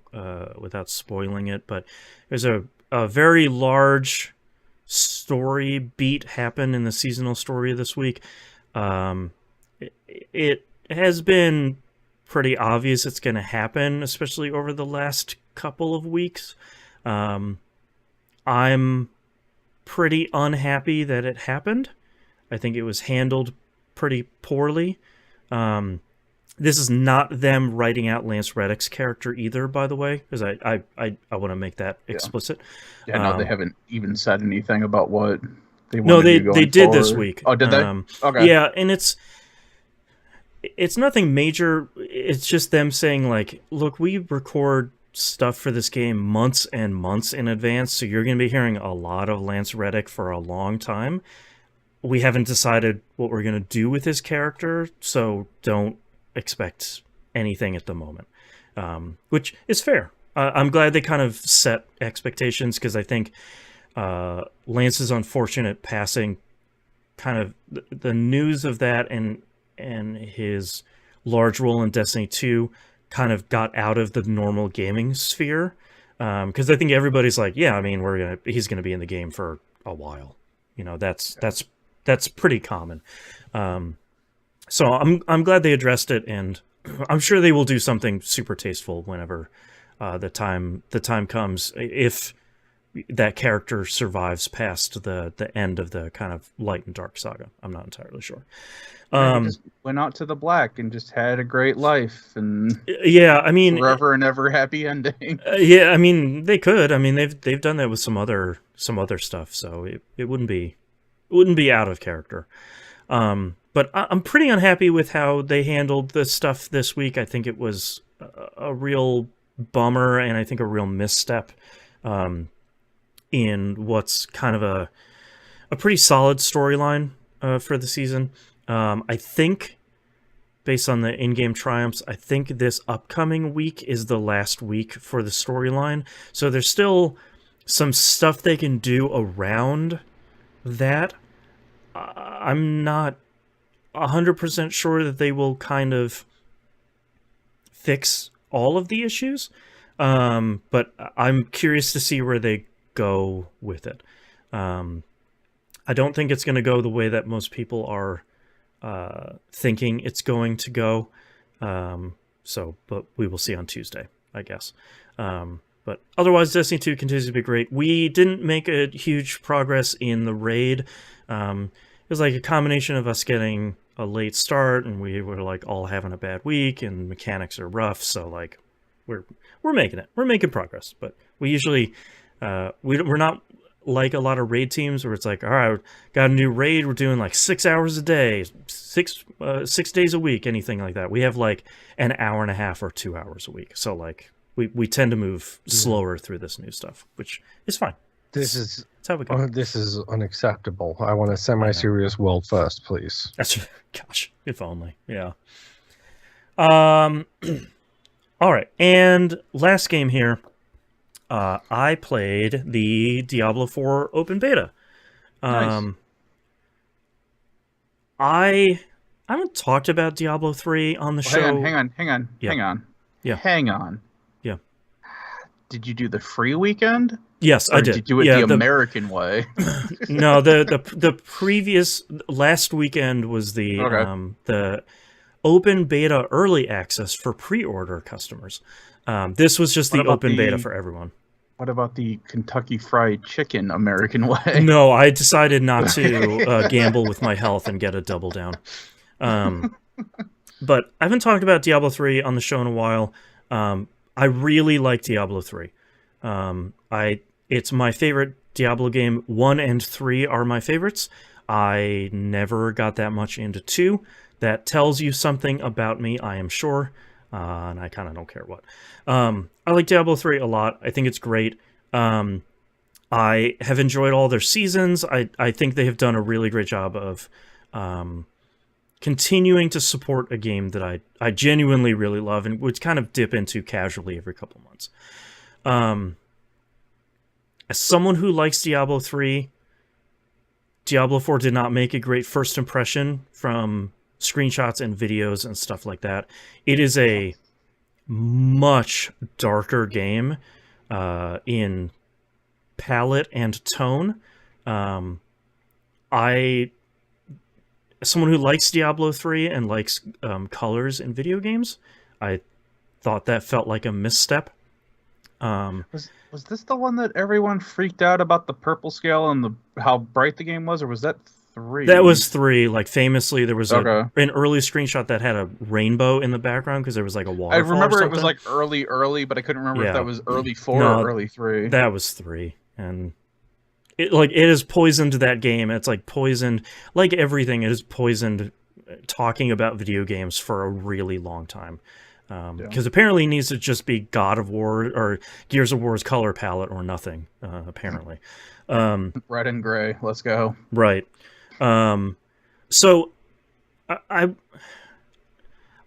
without spoiling it, but there's a very large story beat happen in the seasonal story this week. It has been pretty obvious it's going to happen, especially over the last couple of weeks. I'm pretty unhappy that it happened. I think it was handled pretty poorly. This is not them writing out Lance Reddick's character either, by the way, because I want to make that explicit. Yeah, no, they haven't even said anything about what they want No, to do going they did this forward. week. Oh, did they? Okay. Yeah, and it's nothing major. It's just them saying like, look, we record stuff for this game months and months in advance, so you're going to be hearing a lot of Lance Reddick for a long time. We haven't decided what we're going to do with his character, so don't expect anything at the moment, which is fair. I'm glad they kind of set expectations, because I think Lance's unfortunate passing, kind of the news of that and his large role in Destiny 2 kind of got out of the normal gaming sphere, because I think everybody's like, yeah, I mean, he's gonna be in the game for a while. You know, that's pretty common. So I'm glad they addressed it, and I'm sure they will do something super tasteful whenever the time comes, if that character survives past the end of the kind of light and dark saga. I'm not entirely sure. He just went out to the black and just had a great life and Yeah, I mean, forever and ever happy ending. yeah, I mean, they could. I mean, they've done that with some other stuff, so it wouldn't be out of character. But I'm pretty unhappy with how they handled the stuff this week. I think it was a real bummer, and I think a real misstep in what's kind of a pretty solid storyline for the season. I think, based on the in-game triumphs, I think this upcoming week is the last week for the storyline. So there's still some stuff they can do around that. I'm not 100% sure that they will kind of fix all of the issues, but I'm curious to see where they go with it. I don't think it's going to go the way that most people are thinking it's going to go. But we will see on Tuesday, I guess. But otherwise, Destiny 2 continues to be great. We didn't make a huge progress in the raid. It was like a combination of us getting a late start, and we were like all having a bad week, and mechanics are rough. So like, we're making it. We're making progress, but we usually we're not like a lot of raid teams where it's like, all right, got a new raid. We're doing like 6 hours a day, 6 days a week, anything like that. We have like an hour and a half or 2 hours a week. So like we tend to move slower through this new stuff, which is fine. That's how we go. This is unacceptable. I want a semi-serious world first, please. That's gosh, if only. Yeah. All right, and last game here. I played the Diablo 4 open beta. Nice. I haven't talked about Diablo 3 on the show. Hang on. Yeah. Hang on. Yeah. Hang on. Yeah. Did you do the free weekend? Yes, Or I did. Did you do it the American way? No, the previous last weekend was the the open beta early access for pre-order customers. This was just the open beta for everyone. What about the Kentucky Fried Chicken American way? No, I decided not to gamble with my health and get a double down. But I haven't talked about Diablo 3 on the show in a while. I really like Diablo 3. It's my favorite Diablo game. 1 and 3 are my favorites. I never got that much into 2. That tells you something about me, I am sure. And I kind of don't care what. I like Diablo 3 a lot. I think it's great. I have enjoyed all their seasons. I think they have done a really great job of continuing to support a game that I genuinely really love and would kind of dip into casually every couple months. As someone who likes Diablo 3, Diablo 4 did not make a great first impression from screenshots and videos and stuff like that. It is a much darker game in palette and tone. Someone who likes Diablo 3 and likes colors in video games, I thought that felt like a misstep. Was this the one that everyone freaked out about the purple scale and how bright the game was, or was that 3? That was 3. Like famously, there was an early screenshot that had a rainbow in the background because there was like a waterfall. I remember or it was like early, but I couldn't remember if that was early 4 or early 3. That was 3, and it has poisoned that game. It's like poisoned, like everything. It has poisoned talking about video games for a really long time. Because apparently it needs to just be God of War or Gears of War's color palette or nothing, apparently. Red and gray, let's go. Right. So I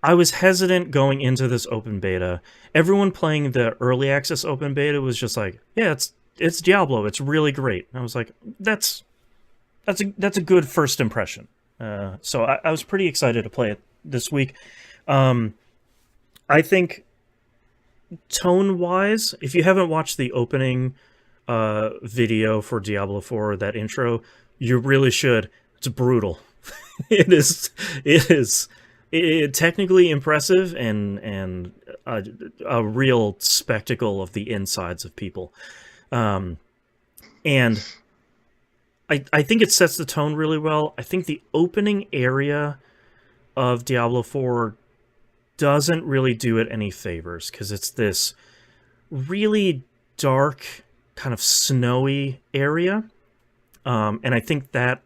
was hesitant going into this open beta. Everyone playing the early access open beta was just like, yeah, it's Diablo. It's really great. And I was like, that's a good first impression. So I was pretty excited to play it this week. I think tone-wise, if you haven't watched the opening video for Diablo 4, that intro, you really should. It's brutal. It is technically impressive and a real spectacle of the insides of people. And I think it sets the tone really well. I think the opening area of Diablo 4 doesn't really do it any favors because it's this really dark, kind of snowy area. And I think that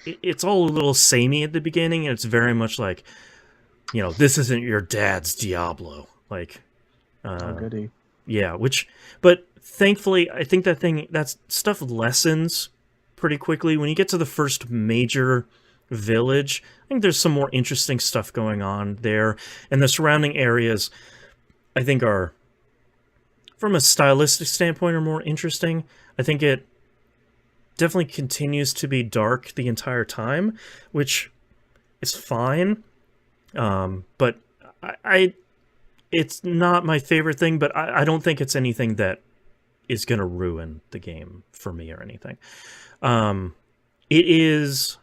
it's all a little samey at the beginning, and it's very much like, this isn't your dad's Diablo. Like, goody. Yeah, but thankfully, I think that stuff lessens pretty quickly. When you get to the first major village, I think there's some more interesting stuff going on there, and the surrounding areas I think are, from a stylistic standpoint, are more interesting. I think it definitely continues to be dark the entire time, which is fine, but it's not my favorite thing, but I don't think it's anything that is going to ruin the game for me or anything. It is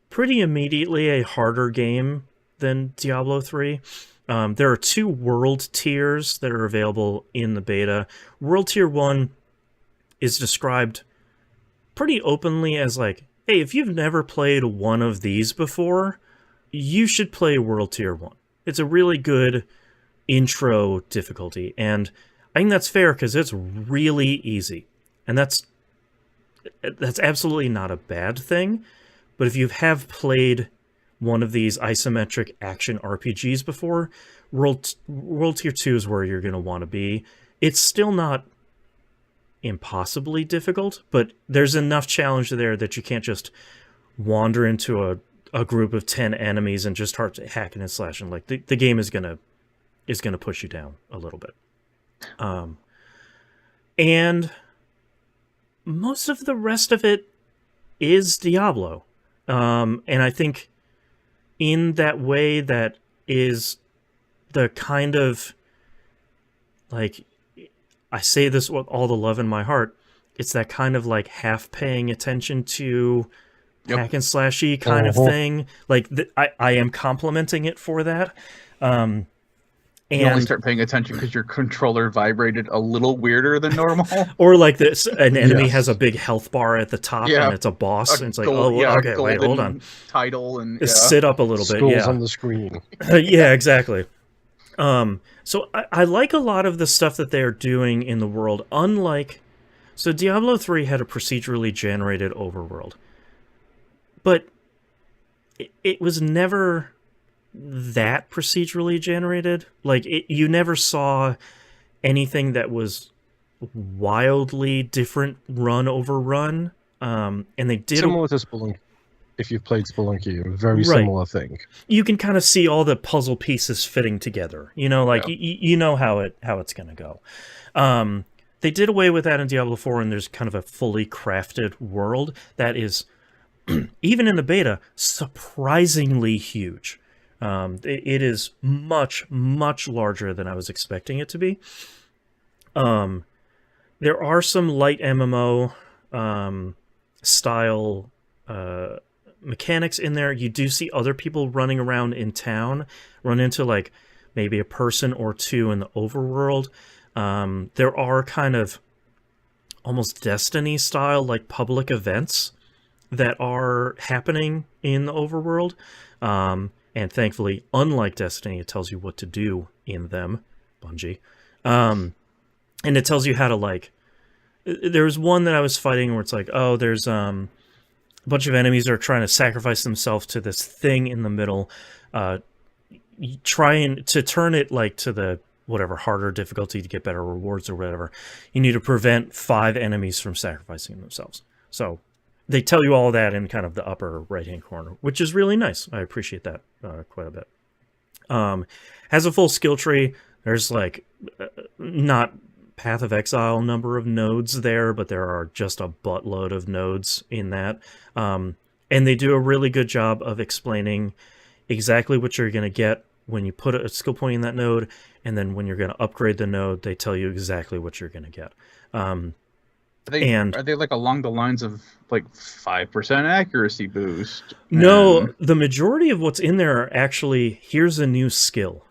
pretty immediately a harder game than Diablo 3. There are 2 world tiers that are available in the beta. World Tier 1 is described pretty openly as like, hey, if you've never played one of these before, you should play World Tier 1. It's a really good intro difficulty, and I think that's fair because it's really easy. And that's absolutely not a bad thing, but if you have played one of these isometric action RPGs before, World Tier 2 is where you're going to want to be. It's still not impossibly difficult, but there's enough challenge there that you can't just wander into a group of 10 enemies and just start hacking and slashing. Like the game is gonna push you down a little bit. And most of the rest of it is Diablo. And I think in that way, that is the kind of, like, I say this with all the love in my heart, it's that kind of like half paying attention to hack and slashy kind of thing. Like I am complimenting it for that. And you only start paying attention because your controller vibrated a little weirder than normal. Or like this, an enemy has a big health bar at the top and it's a boss. And it's like, okay, wait, hold on. Title and sit up a little bit. Skulls on the screen. Yeah, exactly. So I like a lot of the stuff that they're doing in the world. Unlike, so Diablo 3 had a procedurally generated overworld, but it was never that procedurally generated. Like, you never saw anything that was wildly different run over run. And they did similar to Spelunky. If you've played Spelunky, a very similar thing. You can kind of see all the puzzle pieces fitting together. You know, like you know how it's going to go. They did away with that in Diablo 4, and there's kind of a fully crafted world that is, even in the beta, surprisingly huge. It is much, much larger than I was expecting it to be. There are some light MMO style mechanics in there. You do see other people running around in town, run into like maybe a person or two in the overworld. There are kind of almost Destiny style like public events that are happening in the overworld. And thankfully, unlike Destiny, it tells you what to do in them, Bungie. And it tells you how to, like, there's one that I was fighting where it's like, oh, there's a bunch of enemies that are trying to sacrifice themselves to this thing in the middle, trying to turn it like to the whatever harder difficulty to get better rewards or whatever. You need to prevent 5 enemies from sacrificing themselves. So they tell you all that in kind of the upper right-hand corner, which is really nice. I appreciate that quite a bit. Has a full skill tree. There's like not Path of Exile number of nodes there, but there are just a buttload of nodes in that. And they do a really good job of explaining exactly what you're going to get when you put a skill point in that node, and then when you're going to upgrade the node, they tell you exactly what you're going to get. Are they like along the lines of like 5% accuracy boost? No, the majority of what's in there are actually, here's a new skill.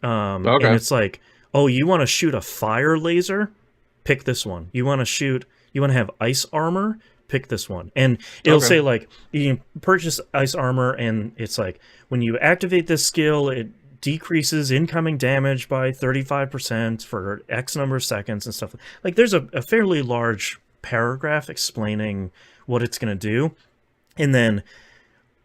And it's like, oh, you want to shoot a fire laser? Pick this one. You want to have ice armor? Pick this one. And it'll say like, you can purchase ice armor, and it's like, when you activate this skill, it decreases incoming damage by 35% for X number of seconds and stuff. Like, there's a fairly large paragraph explaining what it's going to do. And then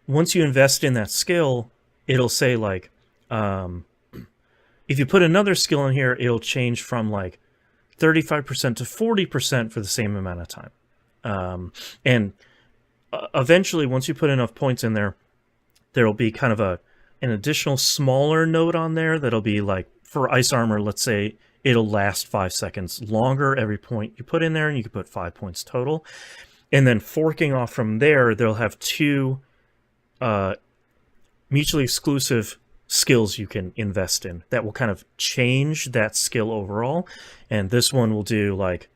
once you invest in that skill, it'll say like, if you put another skill in here, it'll change from like 35% to 40% for the same amount of time. And eventually, once you put enough points in there, there'll be kind of an additional smaller node on there that'll be like, for ice armor, let's say it'll last 5 seconds longer every point you put in there, and you can put 5 points total. And then forking off from there, they'll have 2 mutually exclusive skills you can invest in that will kind of change that skill overall. And this one will do like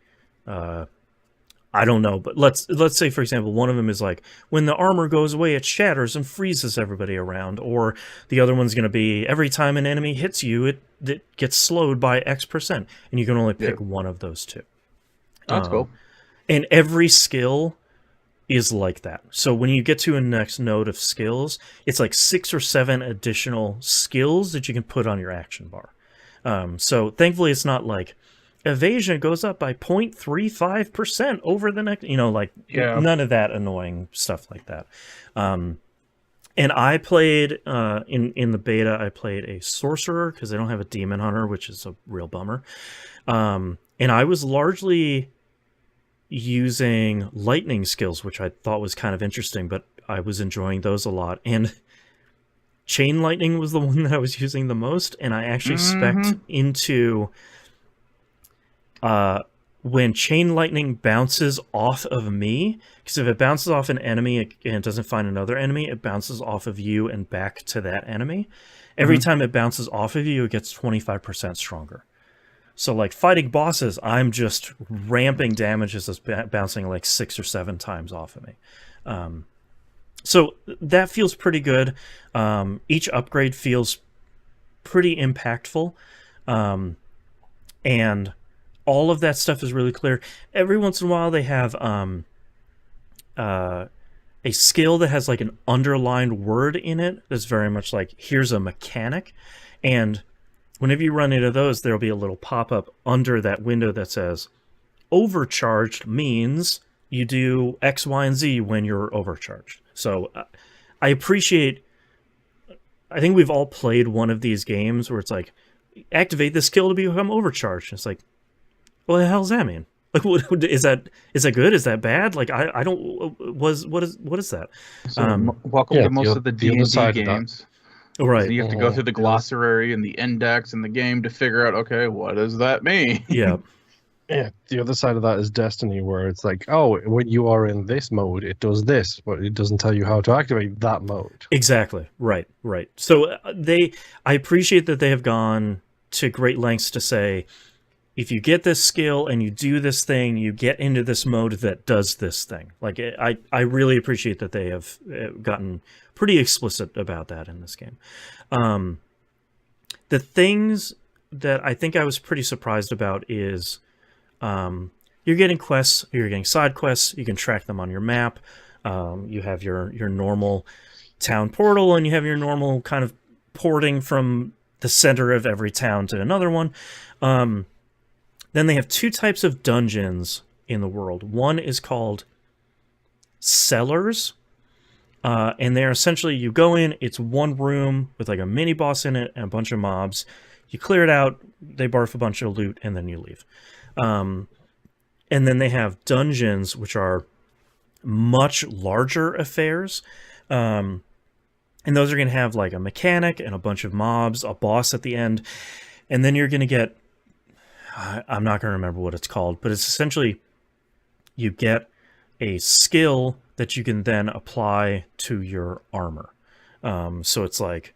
I don't know, but let's say, for example, one of them is like, when the armor goes away, it shatters and freezes everybody around. Or the other one's going to be, every time an enemy hits you, it gets slowed by X%. And you can only pick one of those two. That's cool. And every skill is like that. So when you get to a next node of skills, it's like 6 or 7 additional skills that you can put on your action bar. So thankfully, it's not like evasion goes up by 0.35% over the next, none of that annoying stuff like that. And I played, in the beta, I played a sorcerer because I don't have a demon hunter, which is a real bummer. And I was largely using lightning skills, which I thought was kind of interesting, but I was enjoying those a lot. And chain lightning was the one that I was using the most, and I actually spec'd into when chain lightning bounces off of me, because if it bounces off an enemy and it doesn't find another enemy, it bounces off of you and back to that enemy. Every time it bounces off of you, it gets 25% stronger. So, like, fighting bosses, I'm just ramping damage as it's bouncing like 6 or 7 times off of me. So that feels pretty good. Each upgrade feels pretty impactful. And all of that stuff is really clear. Every once in a while, they have a skill that has like an underlined word in it that's very much like, here's a mechanic. And whenever you run into those, there'll be a little pop-up under that window that says, overcharged means you do X, Y, and Z when you're overcharged. So I appreciate... I think we've all played one of these games where it's like, activate this skill to become overcharged. It's like, what the hell does that mean? Like, what is that good? Is that bad? Like, I don't... what is that? So, welcome to most of the D&D games. Right. So you have to go through the glossary and the index and the game to figure out, okay, what does that mean? Yeah. Yeah, the other side of that is Destiny, where it's like, oh, when you are in this mode, it does this, but it doesn't tell you how to activate that mode. Exactly. Right. So I appreciate that they have gone to great lengths to say, if you get this skill and you do this thing, you get into this mode that does this thing. Like, I really appreciate that they have gotten pretty explicit about that in this game. The things that I think I was pretty surprised about is you're getting quests, you're getting side quests, you can track them on your map. You have your normal town portal, and you have your normal kind of porting from the center of every town to another one. Then they have 2 types of dungeons in the world. One is called cellars, and they're essentially, you go in, it's one room with like a mini boss in it and a bunch of mobs. You clear it out, they barf a bunch of loot, and then you leave. And then they have dungeons, which are much larger affairs. And those are going to have like a mechanic and a bunch of mobs, a boss at the end. And then you're going to get, I'm not going to remember what it's called, but it's essentially, you get a skill that you can then apply to your armor. So it's like,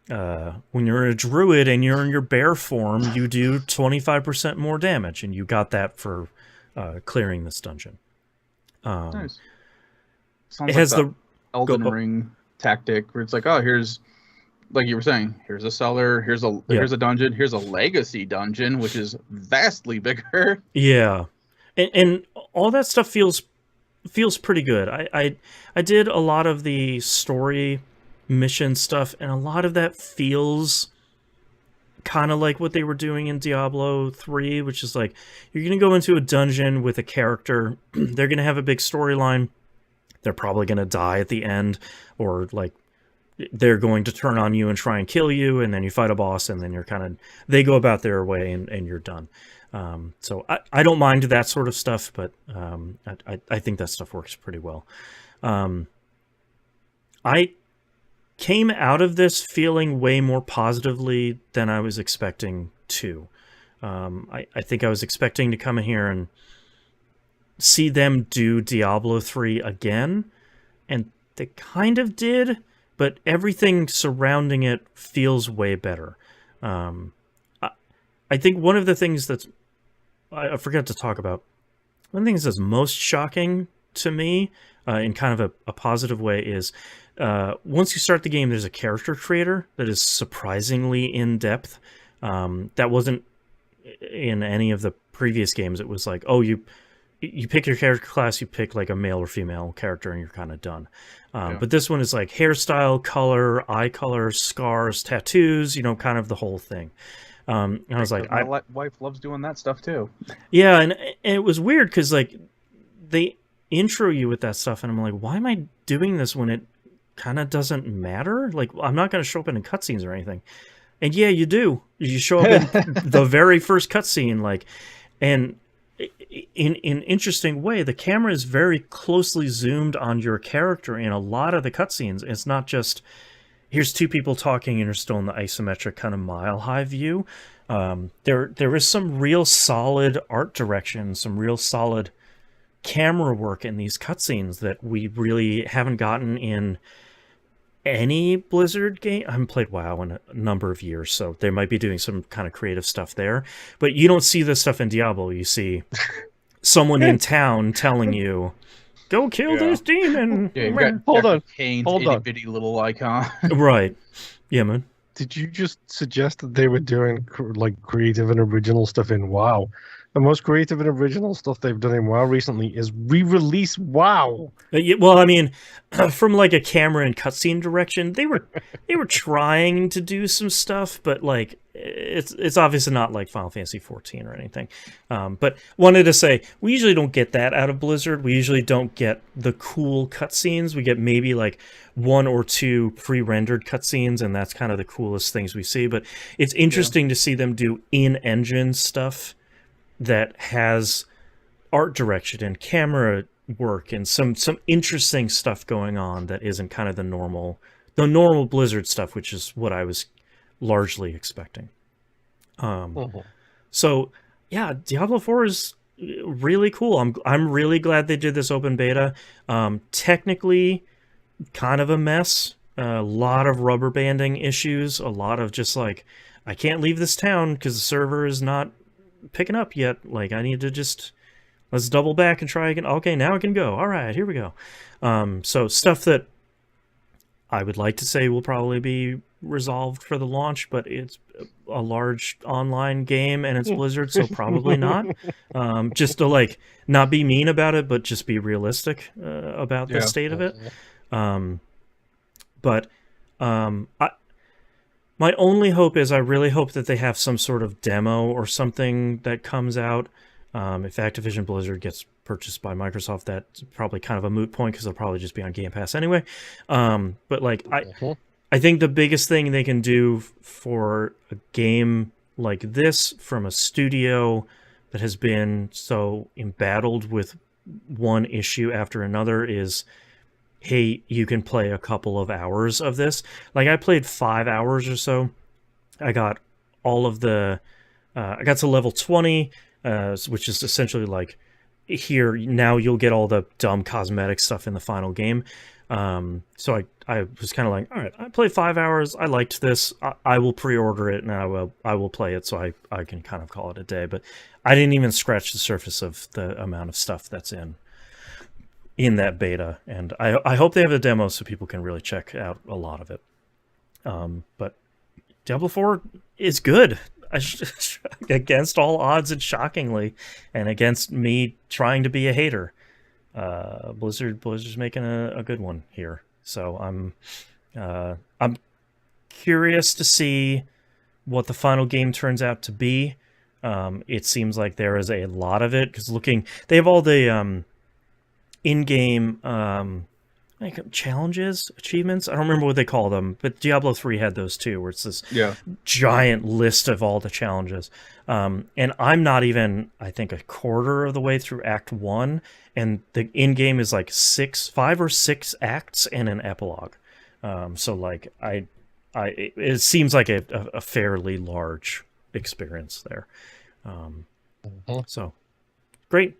when you're a druid and you're in your bear form, you do 25% more damage, and you got that for clearing this dungeon. Nice. Sounds it has like the Elden Ring tactic where it's like, oh, here's, like you were saying, here's a cellar, here's a dungeon, here's a legacy dungeon, which is vastly bigger. Yeah, and all that stuff feels pretty good. I did a lot of the story mission stuff, and a lot of that feels kind of like what they were doing in Diablo 3, which is like, you're going to go into a dungeon with a character, they're going to have a big storyline, they're probably going to die at the end, or like they're going to turn on you and try and kill you, and then you fight a boss, and then you're kind of, they go about their way, and you're done. So I don't mind that sort of stuff, but I think that stuff works pretty well. I came out of this feeling way more positively than I was expecting to. I think I was expecting to come in here and see them do Diablo 3 again, and they kind of did, but everything surrounding it feels way better. I think one of the things that's I forgot to talk about one of the things that's most shocking to me, in kind of a positive way, is once you start the game, there's a character creator that is surprisingly in depth. That wasn't in any of the previous games. It was like, oh, you pick your character class, you pick like a male or female character, and you're kind of done. But this one is like hairstyle, color, eye color, scars, tattoos, kind of the whole thing. And I was like, my wife loves doing that stuff too. yeah, and it was weird because like they intro you with that stuff, and I'm like, why am I doing this when it kind of doesn't matter? Like, I'm not going to show up in cutscenes or anything. And yeah, you do. You show up in the very first cutscene, like, and in an interesting way, the camera is very closely zoomed on your character in a lot of the cutscenes. It's not just here's two people talking and you're still in the isometric kind of mile high view. There is some real solid art direction, some real solid camera work in these cutscenes that we really haven't gotten in any Blizzard game. I haven't played WoW in a number of years, so they might be doing some kind of creative stuff there. But you don't see this stuff in Diablo. You see someone in town telling you, "Go kill this demon." Yeah, hold on, itty bitty little icon. Right? Yeah, man. Did you just suggest that they were doing like creative and original stuff in WoW? The most creative and original stuff they've done in WoW recently is re-release WoW. Well, I mean, from like a camera and cutscene direction, they were trying to do some stuff, but like it's obviously not like Final Fantasy 14 or anything. But wanted to say we usually don't get that out of Blizzard. We usually don't get the cool cutscenes. We get maybe like one or two pre-rendered cutscenes, and that's kind of the coolest things we see. But it's interesting to see them do in-engine stuff that has art direction and camera work and some interesting stuff going on that isn't kind of the normal Blizzard stuff, which is what I was largely expecting. So yeah, Diablo 4 is really cool. I'm really glad they did this open beta. Technically kind of a mess, a lot of rubber banding issues, a lot of just like, I can't leave this town because the server is not picking up yet. Like, I need to just let's double back and try again. Okay, now I can go. All right, here we go. So stuff that I would like to say will probably be resolved for the launch, but it's a large online game and it's Blizzard, so probably not. Just to like not be mean about it, but just be realistic about the state of it. My only hope is I really hope that they have some sort of demo or something that comes out. If Activision Blizzard gets purchased by Microsoft, that's probably kind of a moot point because they'll probably just be on Game Pass anyway. But like, I think the biggest thing they can do for a game like this from a studio that has been so embattled with one issue after another is, hey, you can play a couple of hours of this. Like, I played 5 hours or so. I got all of the I got to level 20, which is essentially like, here now you'll get all the dumb cosmetic stuff in the final game. So I was kind of like, all right, I played 5 hours, I liked this, I will pre-order it and I will play it, so I can kind of call it a day. But I didn't even scratch the surface of the amount of stuff that's in that beta, and I hope they have a demo so people can really check out a lot of it. But Diablo 4 is good. Against all odds and shockingly, and against me trying to be a hater. Blizzard's making a good one here. So I'm curious to see what the final game turns out to be. It seems like there is a lot of it, because they have all the in-game like challenges, achievements. I don't remember what they call them, but Diablo 3 had those too, where it's this giant list of all the challenges. And I'm not even, I think, a quarter of the way through Act 1, and the in-game is like 5 or 6 acts and an epilogue. So like it seems like a fairly large experience there. So great.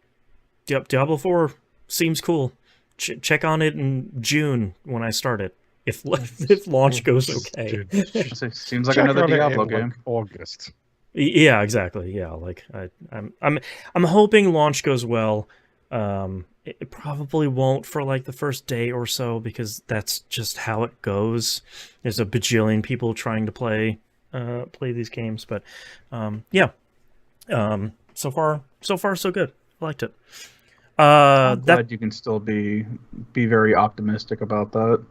Diablo 4 seems cool. Check on it in June when I start it, if launch goes okay. Seems like another Diablo game. August. Yeah, exactly. Yeah, like I'm hoping launch goes well. It probably won't for like the first day or so because that's just how it goes. There's a bajillion people trying to play these games, but yeah. So far so good. I liked it. I'm That glad you can still be very optimistic about that.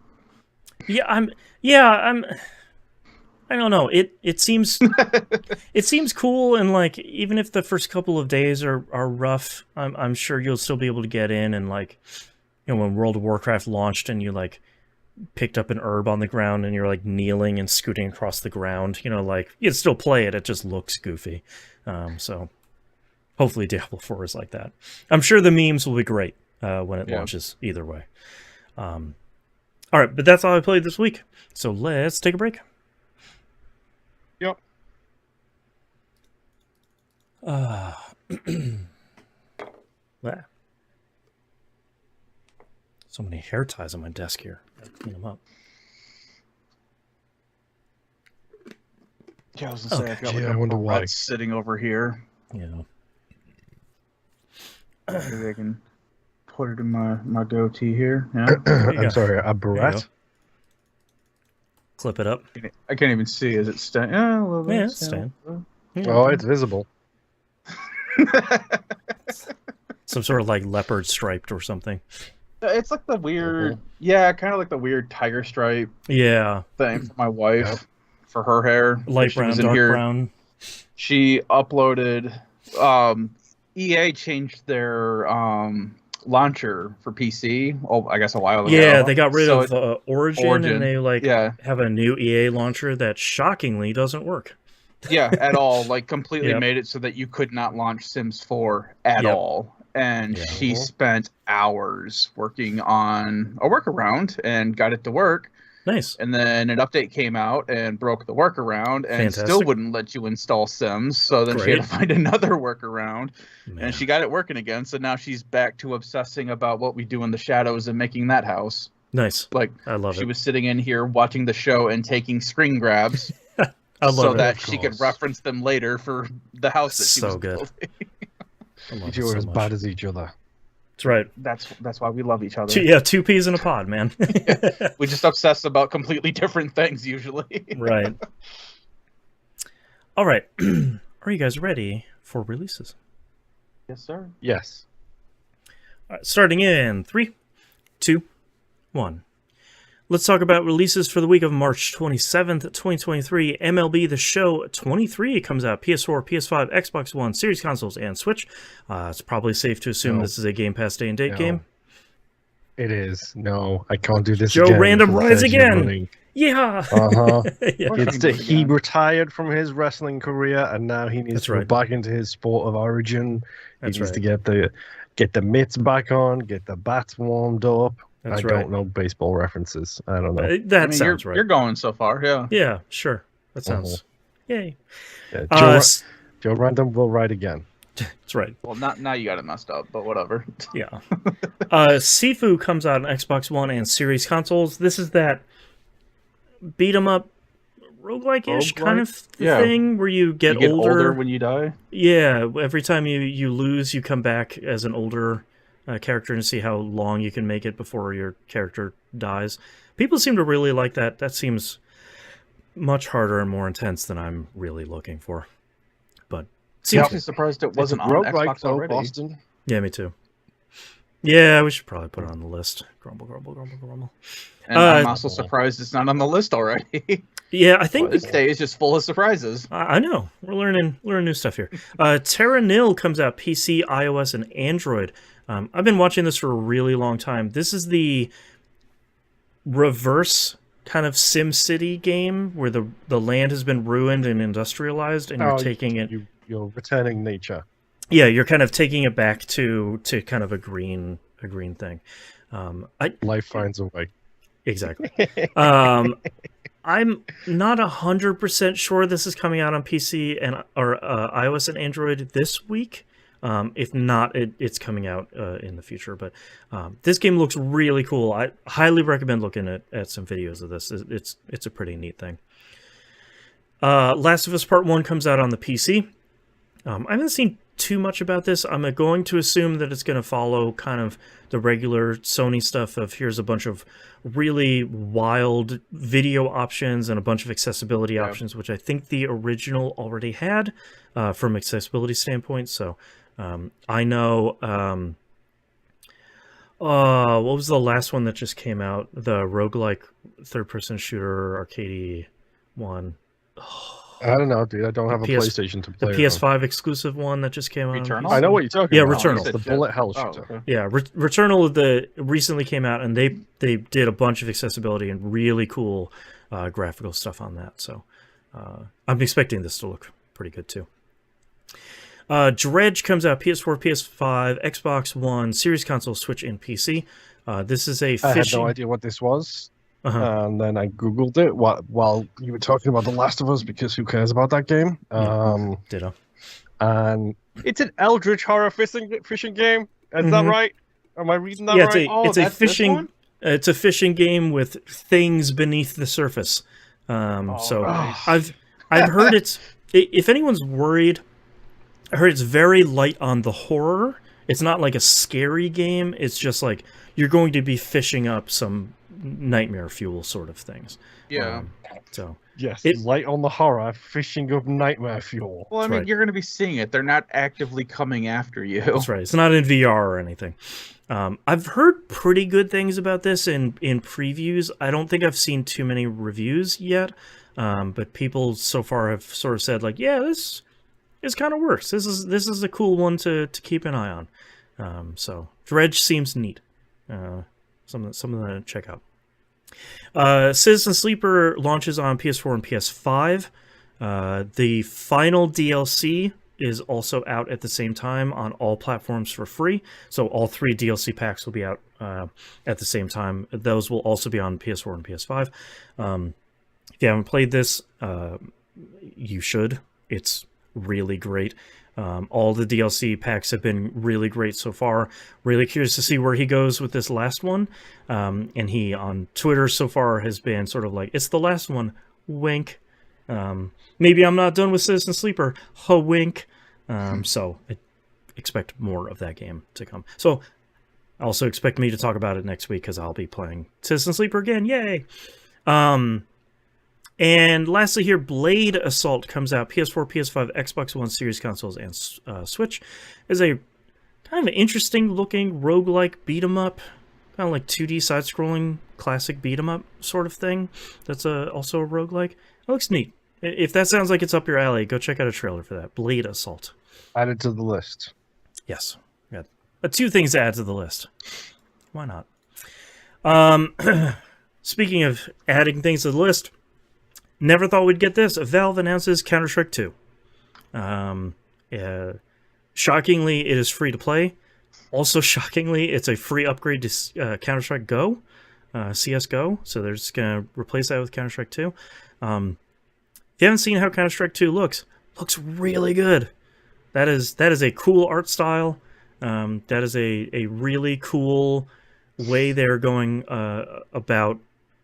yeah, I'm I don't know. It seems it seems cool, and like even if the first couple of days are rough, I'm sure you'll still be able to get in. And like, you know, when World of Warcraft launched and you like picked up an herb on the ground and you're like kneeling and scooting across the ground, you know, like you'd still play it. It just looks goofy. So hopefully Diablo 4 is like that. I'm sure the memes will be great when it launches. Either way. All right, but that's all I played this week. So let's take a break. Yep. Wow. So many hair ties on my desk here. Gotta clean them up. Yeah, I was gonna say I've got Gee, like I a wonder why. Barrette sitting over here. Yeah. Maybe I can put it in my goatee here. Yeah, you go. I'm sorry, a There you go. barrette? Clip it up. I can't even see. Is it staying? Yeah, a little bit. Yeah, it's staying. Yeah. Oh, it's visible. Some sort of like leopard striped or something. It's like the weird, Mhm. yeah, kind of like the weird tiger stripe Yeah. thing for my wife Yep. for her hair. Light She brown, was in dark here. brown. She uploaded. EA changed their launcher for PC. Oh, I guess a while ago. Yeah, they got rid So of Origin, Origin, and they like yeah. have a new EA launcher that shockingly doesn't work. Yeah, at all. Like completely Yep. made it so that you could not launch Sims 4 at Yep. all. And Yeah. she spent hours working on a workaround and got it to work. Nice. And then an update came out and broke the workaround and still Fantastic. wouldn't let you install Sims. So then she had to find another workaround. Man. And she got it working again. So now she's back to obsessing about what we do in the shadows and making that house. Nice. Like I love she it. was sitting in here watching the show and taking screen grabs I love so it. that of she could course. reference them later for the house that she So was good. building. I love it You are so as much. bad as each other. That's right. That's why we love each other. Yeah, two peas in a pod, man. We just obsess about completely different things usually. Right. All right. Are you guys ready for releases? Yes, sir. Yes. All right, starting in 3, 2, 1. Let's talk about releases for the week of March 27th, 2023. MLB The Show 23 comes out. PS4, PS5, Xbox One, Series consoles, and Switch. It's probably safe to assume No. This is a Game Pass day and date No. game. It is. No, I can't do this Joe again. Random for rise 30 year again. running. Yeah. Uh-huh. Yeah. It's that he retired from his wrestling career and now he needs That's to go right. back into his sport of origin. That's he needs right. to get the mitts back on, get the bats warmed up. That's I right. don't know baseball references. I don't know. That I mean, sounds you're right. going so far, yeah. Yeah, sure. That sounds. Yay. Yeah, Uh, Joe Random will ride again. That's right. Well, not now you got it messed up, but whatever. Yeah. Sifu comes out on Xbox One and Series consoles. This is that beat 'em up roguelike-ish kind of Yeah. thing where you get, You get older older. when you die. Yeah, every time you lose, you come back as an older character and see how long you can make it before your character dies. People seem to really like that. That seems much harder and more intense than I'm really looking for. But I'm seems actually surprised it wasn't It's on roguelike Xbox though, already. Boston. yeah, me too. Yeah, we should probably put it on the list. Grumble, grumble, grumble, grumble. And I'm also surprised it's not on the list already. Yeah, I think This day is just full of surprises. I know. We're learning new stuff here. Terra Nil comes out PC, iOS, and Android. I've been watching this for a really long time. This is the reverse kind of Sim City game where the land has been ruined and industrialized, and you're taking it. You're returning nature. Yeah, you're kind of taking it back to kind of a green thing. Life finds a way. Exactly. I'm not 100% sure this is coming out on PC and or iOS and Android this week. If not, it's coming out in the future. But this game looks really cool. I highly recommend looking at some videos of this. It's a pretty neat thing. Last of Us Part 1 comes out on the PC. I haven't seen too much about this. I'm going to assume that it's going to follow kind of the regular Sony stuff of here's a bunch of really wild video options and a bunch of accessibility options, which I think the original already had from accessibility standpoint. So I know... what was the last one that just came out? The roguelike third-person shooter arcadey one. I don't know, dude. I don't have a PS PlayStation to The play. PS5 exclusive one that just came out. Returnal? I know what you're talking Yeah, about. Returnal. It's the bullet hell shooter. okay. Yeah, Returnal recently came out, and they did a bunch of accessibility and really cool graphical stuff on that. So I'm expecting this to look pretty good too. Dredge comes out PS4, PS5, Xbox One, Series Console, Switch, and PC. This is a fishing... I had no idea what this was. And then I googled it while you were talking about The Last of Us, because who cares about that game? Ditto. And it's an eldritch horror fishing game. Is that right? Am I reading that right? It's a fishing. It's a fishing game with things beneath the surface. I've heard it's. If anyone's worried, I heard it's very light on the horror. It's not like a scary game. It's just like you're going to be fishing up some nightmare fuel sort of things. Yeah. Yes, light on the horror, fishing up nightmare fuel. Well, I mean, you're going to be seeing it. They're not actively coming after you. That's right. It's not in VR or anything. I've heard pretty good things about this in previews. I don't think I've seen too many reviews yet, but people so far have sort of said like, yeah, this kind of works. This is a cool one to keep an eye on. So Dredge seems neat. Something to check out. Citizen Sleeper launches on PS4 and PS5. The final DLC is also out at the same time on all platforms for free. So all 3 DLC packs will be out at the same time. Those will also be on PS4 and PS5. If you haven't played this, you should. It's really great. All the DLC packs have been really great so far. Really curious to see where he goes with this last one. And he, on Twitter so far, has been sort of like, it's the last one, wink. Maybe I'm not done with Citizen Sleeper, wink. So I expect more of that game to come. So also expect me to talk about it next week, because I'll be playing Citizen Sleeper again. Yay! And lastly here, Blade Assault comes out PS4, PS5, Xbox One, Series Consoles, and Switch. It's a kind of an interesting looking roguelike beat 'em up, kind of like 2D side-scrolling classic beat 'em up sort of thing. That's also a roguelike. It looks neat. If that sounds like it's up your alley, go check out a trailer for that. Blade Assault. Add it to the list. Yes. Yeah. 2 things to add to the list. Why not? Speaking of adding things to the list, never thought we'd get this. Valve announces Counter-Strike 2. Shockingly, it is free to play. Also, shockingly, it's a free upgrade to Counter-Strike Go, CSGO. So they're just going to replace that with Counter-Strike 2. If you haven't seen how Counter-Strike 2 looks really good. That is a cool art style. That is a really cool way they're going about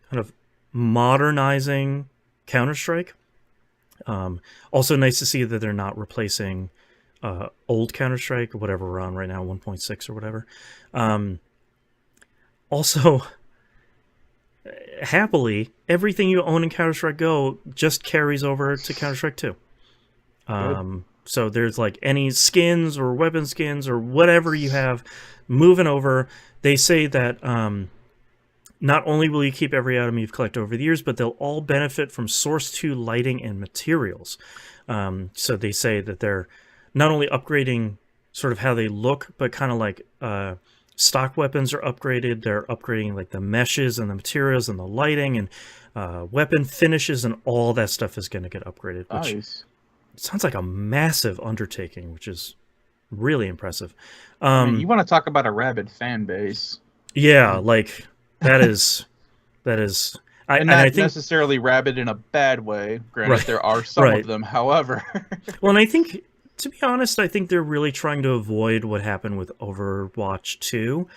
kind of modernizing Counter-Strike. Also nice to see that they're not replacing old Counter-Strike, whatever we're on right now, 1.6 or whatever. Also, happily, everything you own in Counter-Strike Go just carries over to Counter-Strike 2. So there's like any skins or weapon skins or whatever you have moving over. They say that not only will you keep every item you've collected over the years, but they'll all benefit from Source 2 lighting and materials. So they say that they're not only upgrading sort of how they look, but kind of like stock weapons are upgraded. They're upgrading like the meshes and the materials and the lighting and weapon finishes, and all that stuff is going to get upgraded. Which Nice. sounds like a massive undertaking, which is really impressive. I mean, you want to talk about a rabid fan base. Yeah, like that is. And not necessarily rabid in a bad way. Granted, there are some of them, however. Well, and I think, to be honest, I think they're really trying to avoid what happened with Overwatch 2,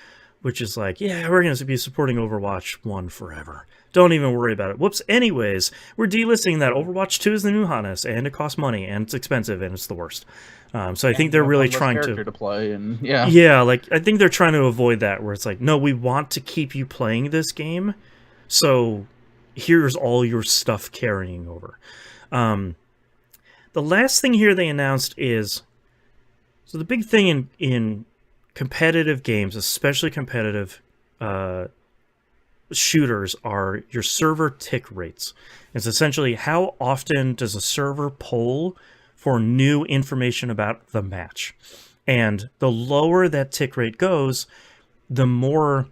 which is like, yeah, we're going to be supporting Overwatch 1 forever. Don't even worry about it. Whoops. Anyways, we're delisting that Overwatch 2 is the new hotness, and it costs money, and it's expensive, and it's the worst. So I think they're really trying to play, and like I think they're trying to avoid that, where it's like, no, we want to keep you playing this game, so here's all your stuff carrying over. The last thing here they announced is, so the big thing in competitive games, especially competitive shooters, are your server tick rates. It's essentially how often does a server poll for new information about the match. And the lower that tick rate goes, the more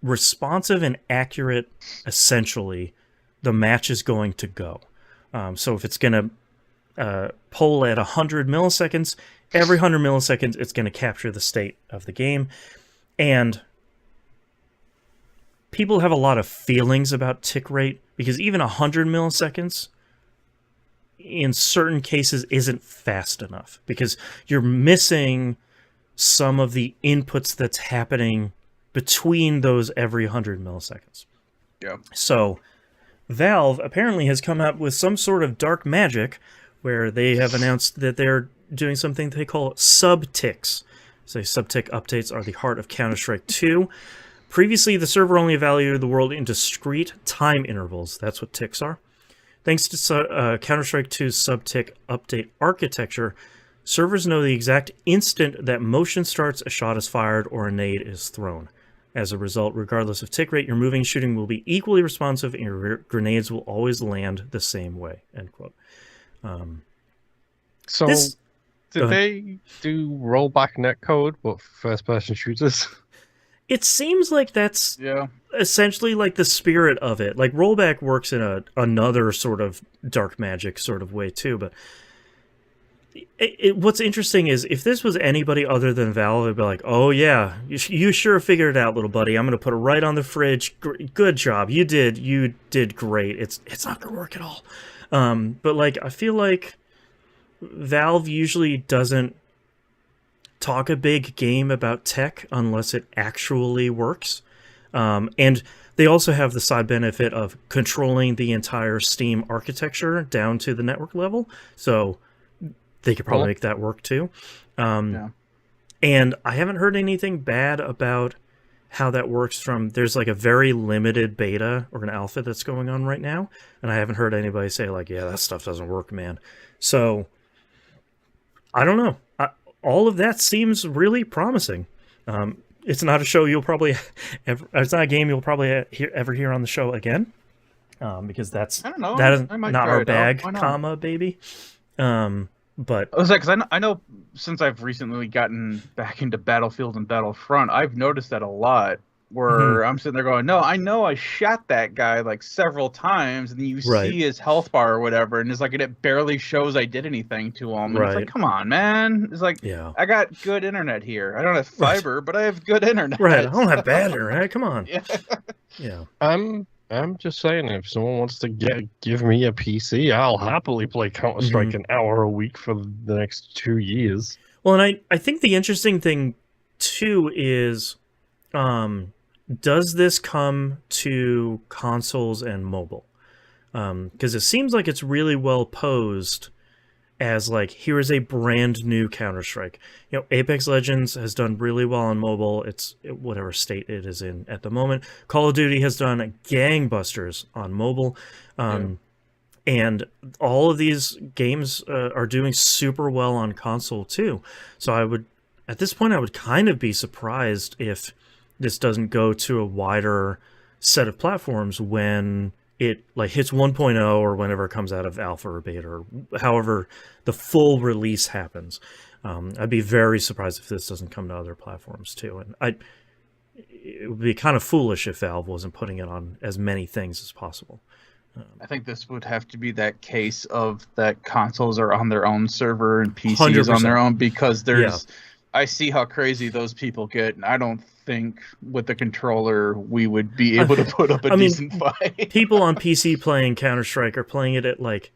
responsive and accurate, essentially, the match is going to go. So if it's going to poll at 100 milliseconds, every 100 milliseconds, it's going to capture the state of the game. And people have a lot of feelings about tick rate, because even 100 milliseconds in certain cases isn't fast enough, because you're missing some of the inputs that's happening between those every 100 milliseconds. Yeah. So Valve apparently has come up with some sort of dark magic where they have announced that they're doing something they call sub-ticks. So sub-tick updates are the heart of Counter-Strike 2. Previously, the server only evaluated the world in discrete time intervals. That's what ticks are. Thanks to Counter-Strike 2's sub-tick update architecture, servers know the exact instant that motion starts, a shot is fired, or a nade is thrown. As a result, regardless of tick rate, your moving shooting will be equally responsive, and your grenades will always land the same way. End quote. Did they do rollback netcode, but first-person shooters? It seems like that's essentially like the spirit of it. Like, rollback works in another sort of dark magic sort of way too, but what's interesting is if this was anybody other than Valve, it'd be like, oh yeah, you sure figured it out, little buddy. I'm going to put it right on the fridge. Good job. You did great. It's not going to work at all. But like, I feel like Valve usually doesn't talk a big game about tech unless it actually works. And they also have the side benefit of controlling the entire Steam architecture down to the network level. So they could probably make that work too. And I haven't heard anything bad about how that works there's like a very limited beta or an alpha that's going on right now. And I haven't heard anybody say like, yeah, that stuff doesn't work, man. So I don't know. All of that seems really promising. It's not a show you'll probably it's not a game you'll probably ever hear on the show again. Because that is not our bag, comma, baby. But I was like, because I know since I've recently gotten back into Battlefield and Battlefront, I've noticed that a lot. Where I'm sitting there going, no, I know I shot that guy like several times, and you see his health bar or whatever, and it's like it barely shows I did anything to him. And it's like, come on, man. It's like, I got good internet here. I don't have fiber, but I have good internet. Right. I don't have bad internet. Come on. Yeah. I'm just saying, if someone wants to give me a PC, I'll happily play Counter-Strike an hour a week for the next 2 years. Well, and I think the interesting thing, too, is does this come to consoles and mobile? Because it seems like it's really well posed as, like, here is a brand new Counter-Strike. You know, Apex Legends has done really well on mobile. It's whatever state it is in at the moment. Call of Duty has done gangbusters on mobile. And all of these games are doing super well on console, too. So at this point, I would kind of be surprised if this doesn't go to a wider set of platforms when it like hits 1.0 or whenever it comes out of alpha or beta or however the full release happens. I'd be very surprised if this doesn't come to other platforms too. And it would be kind of foolish if Valve wasn't putting it on as many things as possible. I think this would have to be that case of that consoles are on their own server and PCs 100%. On their own, because I see how crazy those people get, and I don't think with the controller we would be able to put up a decent fight. People on PC playing Counter-Strike are playing it at like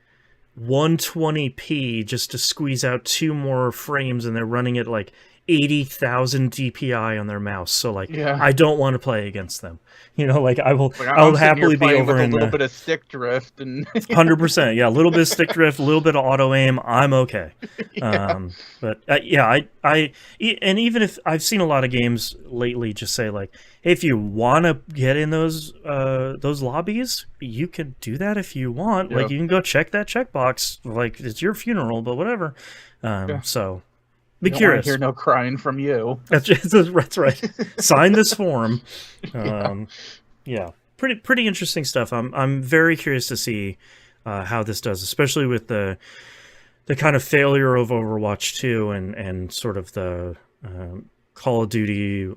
120p just to squeeze out 2 more frames, and they're running at like 80,000 DPI on their mouse. So like, Yeah. I don't want to play against them. Like I will, Like, I will I'm sitting here happily be playing over with a in little bit of stick drift and 100%. Yeah, a little bit of stick drift, a little bit of auto aim. I'm okay. Yeah. But and even if I've seen a lot of games lately, just say like, hey, if you want to get in those lobbies, you can do that if you want. Yeah. Like, you can go check that checkbox. Like, it's your funeral, but whatever. So be don't curious. hear no crying from you. That's right. Sign this form. Yeah. Yeah, pretty interesting stuff. I'm very curious to see how this does, especially with the kind of failure of Overwatch 2 and sort of the Call of Duty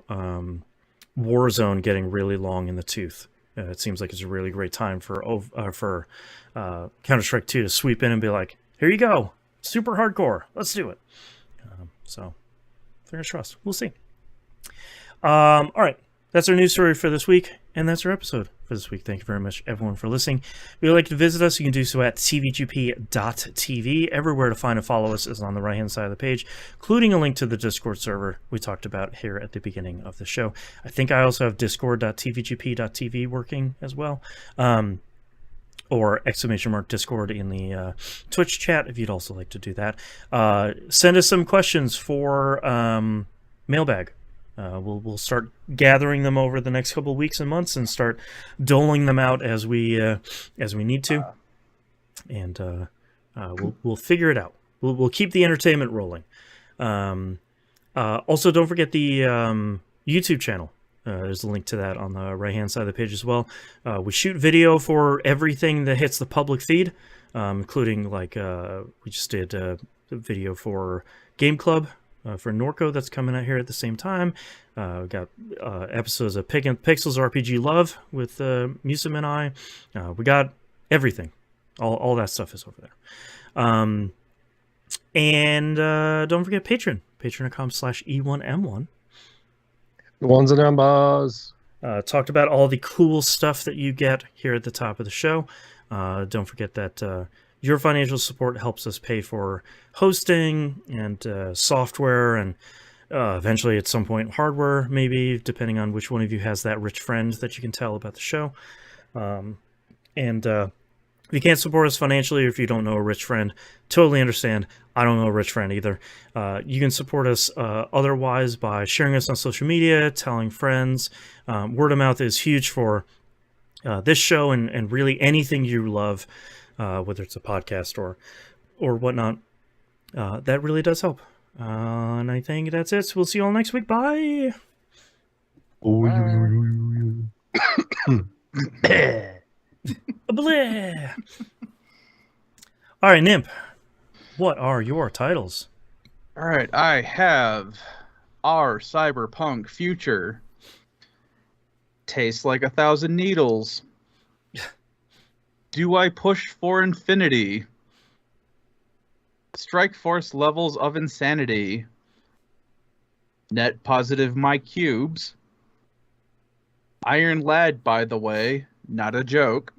Warzone getting really long in the tooth. It seems like it's a really great time for Counter-Strike 2 to sweep in and be like, here you go, super hardcore, let's do it. So fingers crossed, we'll see. All right, that's our news story for this week, and that's our episode for this week. Thank you very much, everyone, for listening. If you'd like to visit us, you can do so at tvgp.tv. Everywhere to find and follow us is on the right-hand side of the page, including a link to the Discord server we talked about here at the beginning of the show. I think I also have discord.tvgp.tv working as well, or !Discord in the Twitch chat if you'd also like to do that. Send us some questions for mailbag. We'll start gathering them over the next couple of weeks and months and start doling them out as we need to, and we'll figure it out. We'll keep the entertainment rolling. Also, don't forget the YouTube channel. There's a link to that on the right-hand side of the page as well. We shoot video for everything that hits the public feed, including like we just did a video for Game Club. For Norco, that's coming out here at the same time. We got episodes of Pixels RPG Love with Musim and I. We got everything. All that stuff is over there. And don't forget Patreon. Patreon.com/E1M1. The ones and numbers. Talked about all the cool stuff that you get here at the top of the show. Don't forget that your financial support helps us pay for hosting and software and eventually at some point hardware, maybe, depending on which one of you has that rich friend that you can tell about the show. And if you can't support us financially, or if you don't know a rich friend, totally understand. I don't know a rich friend either. You can support us otherwise by sharing us on social media, telling friends. Word of mouth is huge for this show and really anything you love, whether it's a podcast or whatnot. That really does help. And I think that's it. So we'll see you all next week. Bye. Blah. All right, Nimp. What are your titles? All right, I have our cyberpunk future. Tastes like 1,000 needles. Do I push for infinity? Strike force levels of insanity. Net positive my cubes. Iron lad, by the way, not a joke.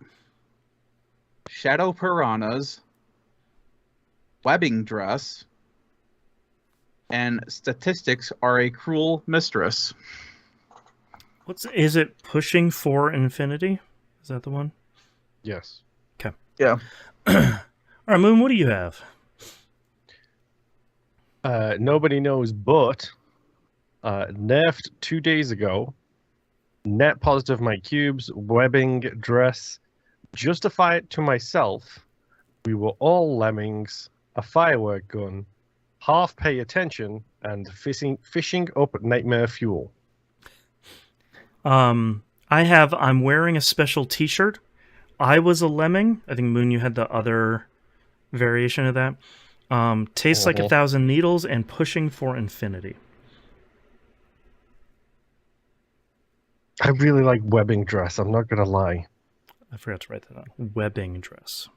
Shadow piranhas. Webbing dress. And statistics are a cruel mistress. Is it pushing for infinity? Is that the one? Yes. Okay. Yeah. All right, Moon, what do you have? Nobody knows, but nerfed 2 days ago. Net positive my cubes, webbing dress. Justify it to myself. We were all lemmings. A firework gun. Half pay attention and fishing up nightmare fuel. I'm wearing a special t-shirt. I was a lemming. I think, Moon, you had the other variation of that. Tastes like 1,000 needles and pushing for infinity. I really like webbing dress, I'm not gonna lie. I forgot to write that down. Webbing dress.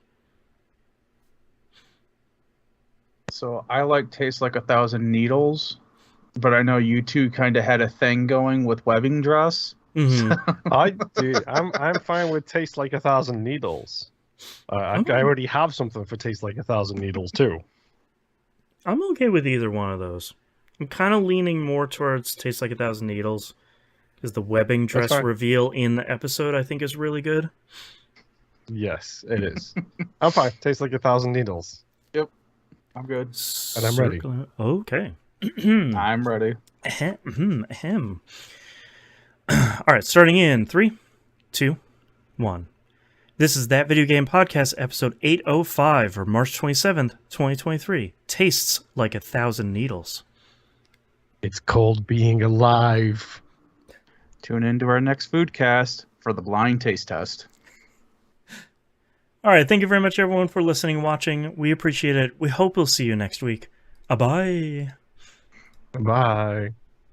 So I like Tastes like 1,000 needles, but I know you two kind of had a thing going with webbing dress. Mm-hmm. I'm fine with taste like 1,000 needles. I already have something for Tastes Like 1,000 Needles too. I'm okay with either one of those. I'm kind of leaning more towards Tastes Like 1,000 Needles, because the webbing dress reveal in the episode I think is really good. Yes, it is. I'm fine. Tastes Like 1,000 Needles. Yep, I'm good. And I'm ready. Okay. I'm ready. Ahem. All right, starting in 3, 2, 1. This is That Video Game Podcast, episode 805 for March 27th, 2023. Tastes Like 1,000 Needles. It's cold being alive. Tune into our next food cast for the blind taste test. All right, thank you very much, everyone, for listening and watching. We appreciate it. We hope we'll see you next week. Bye-bye. Bye.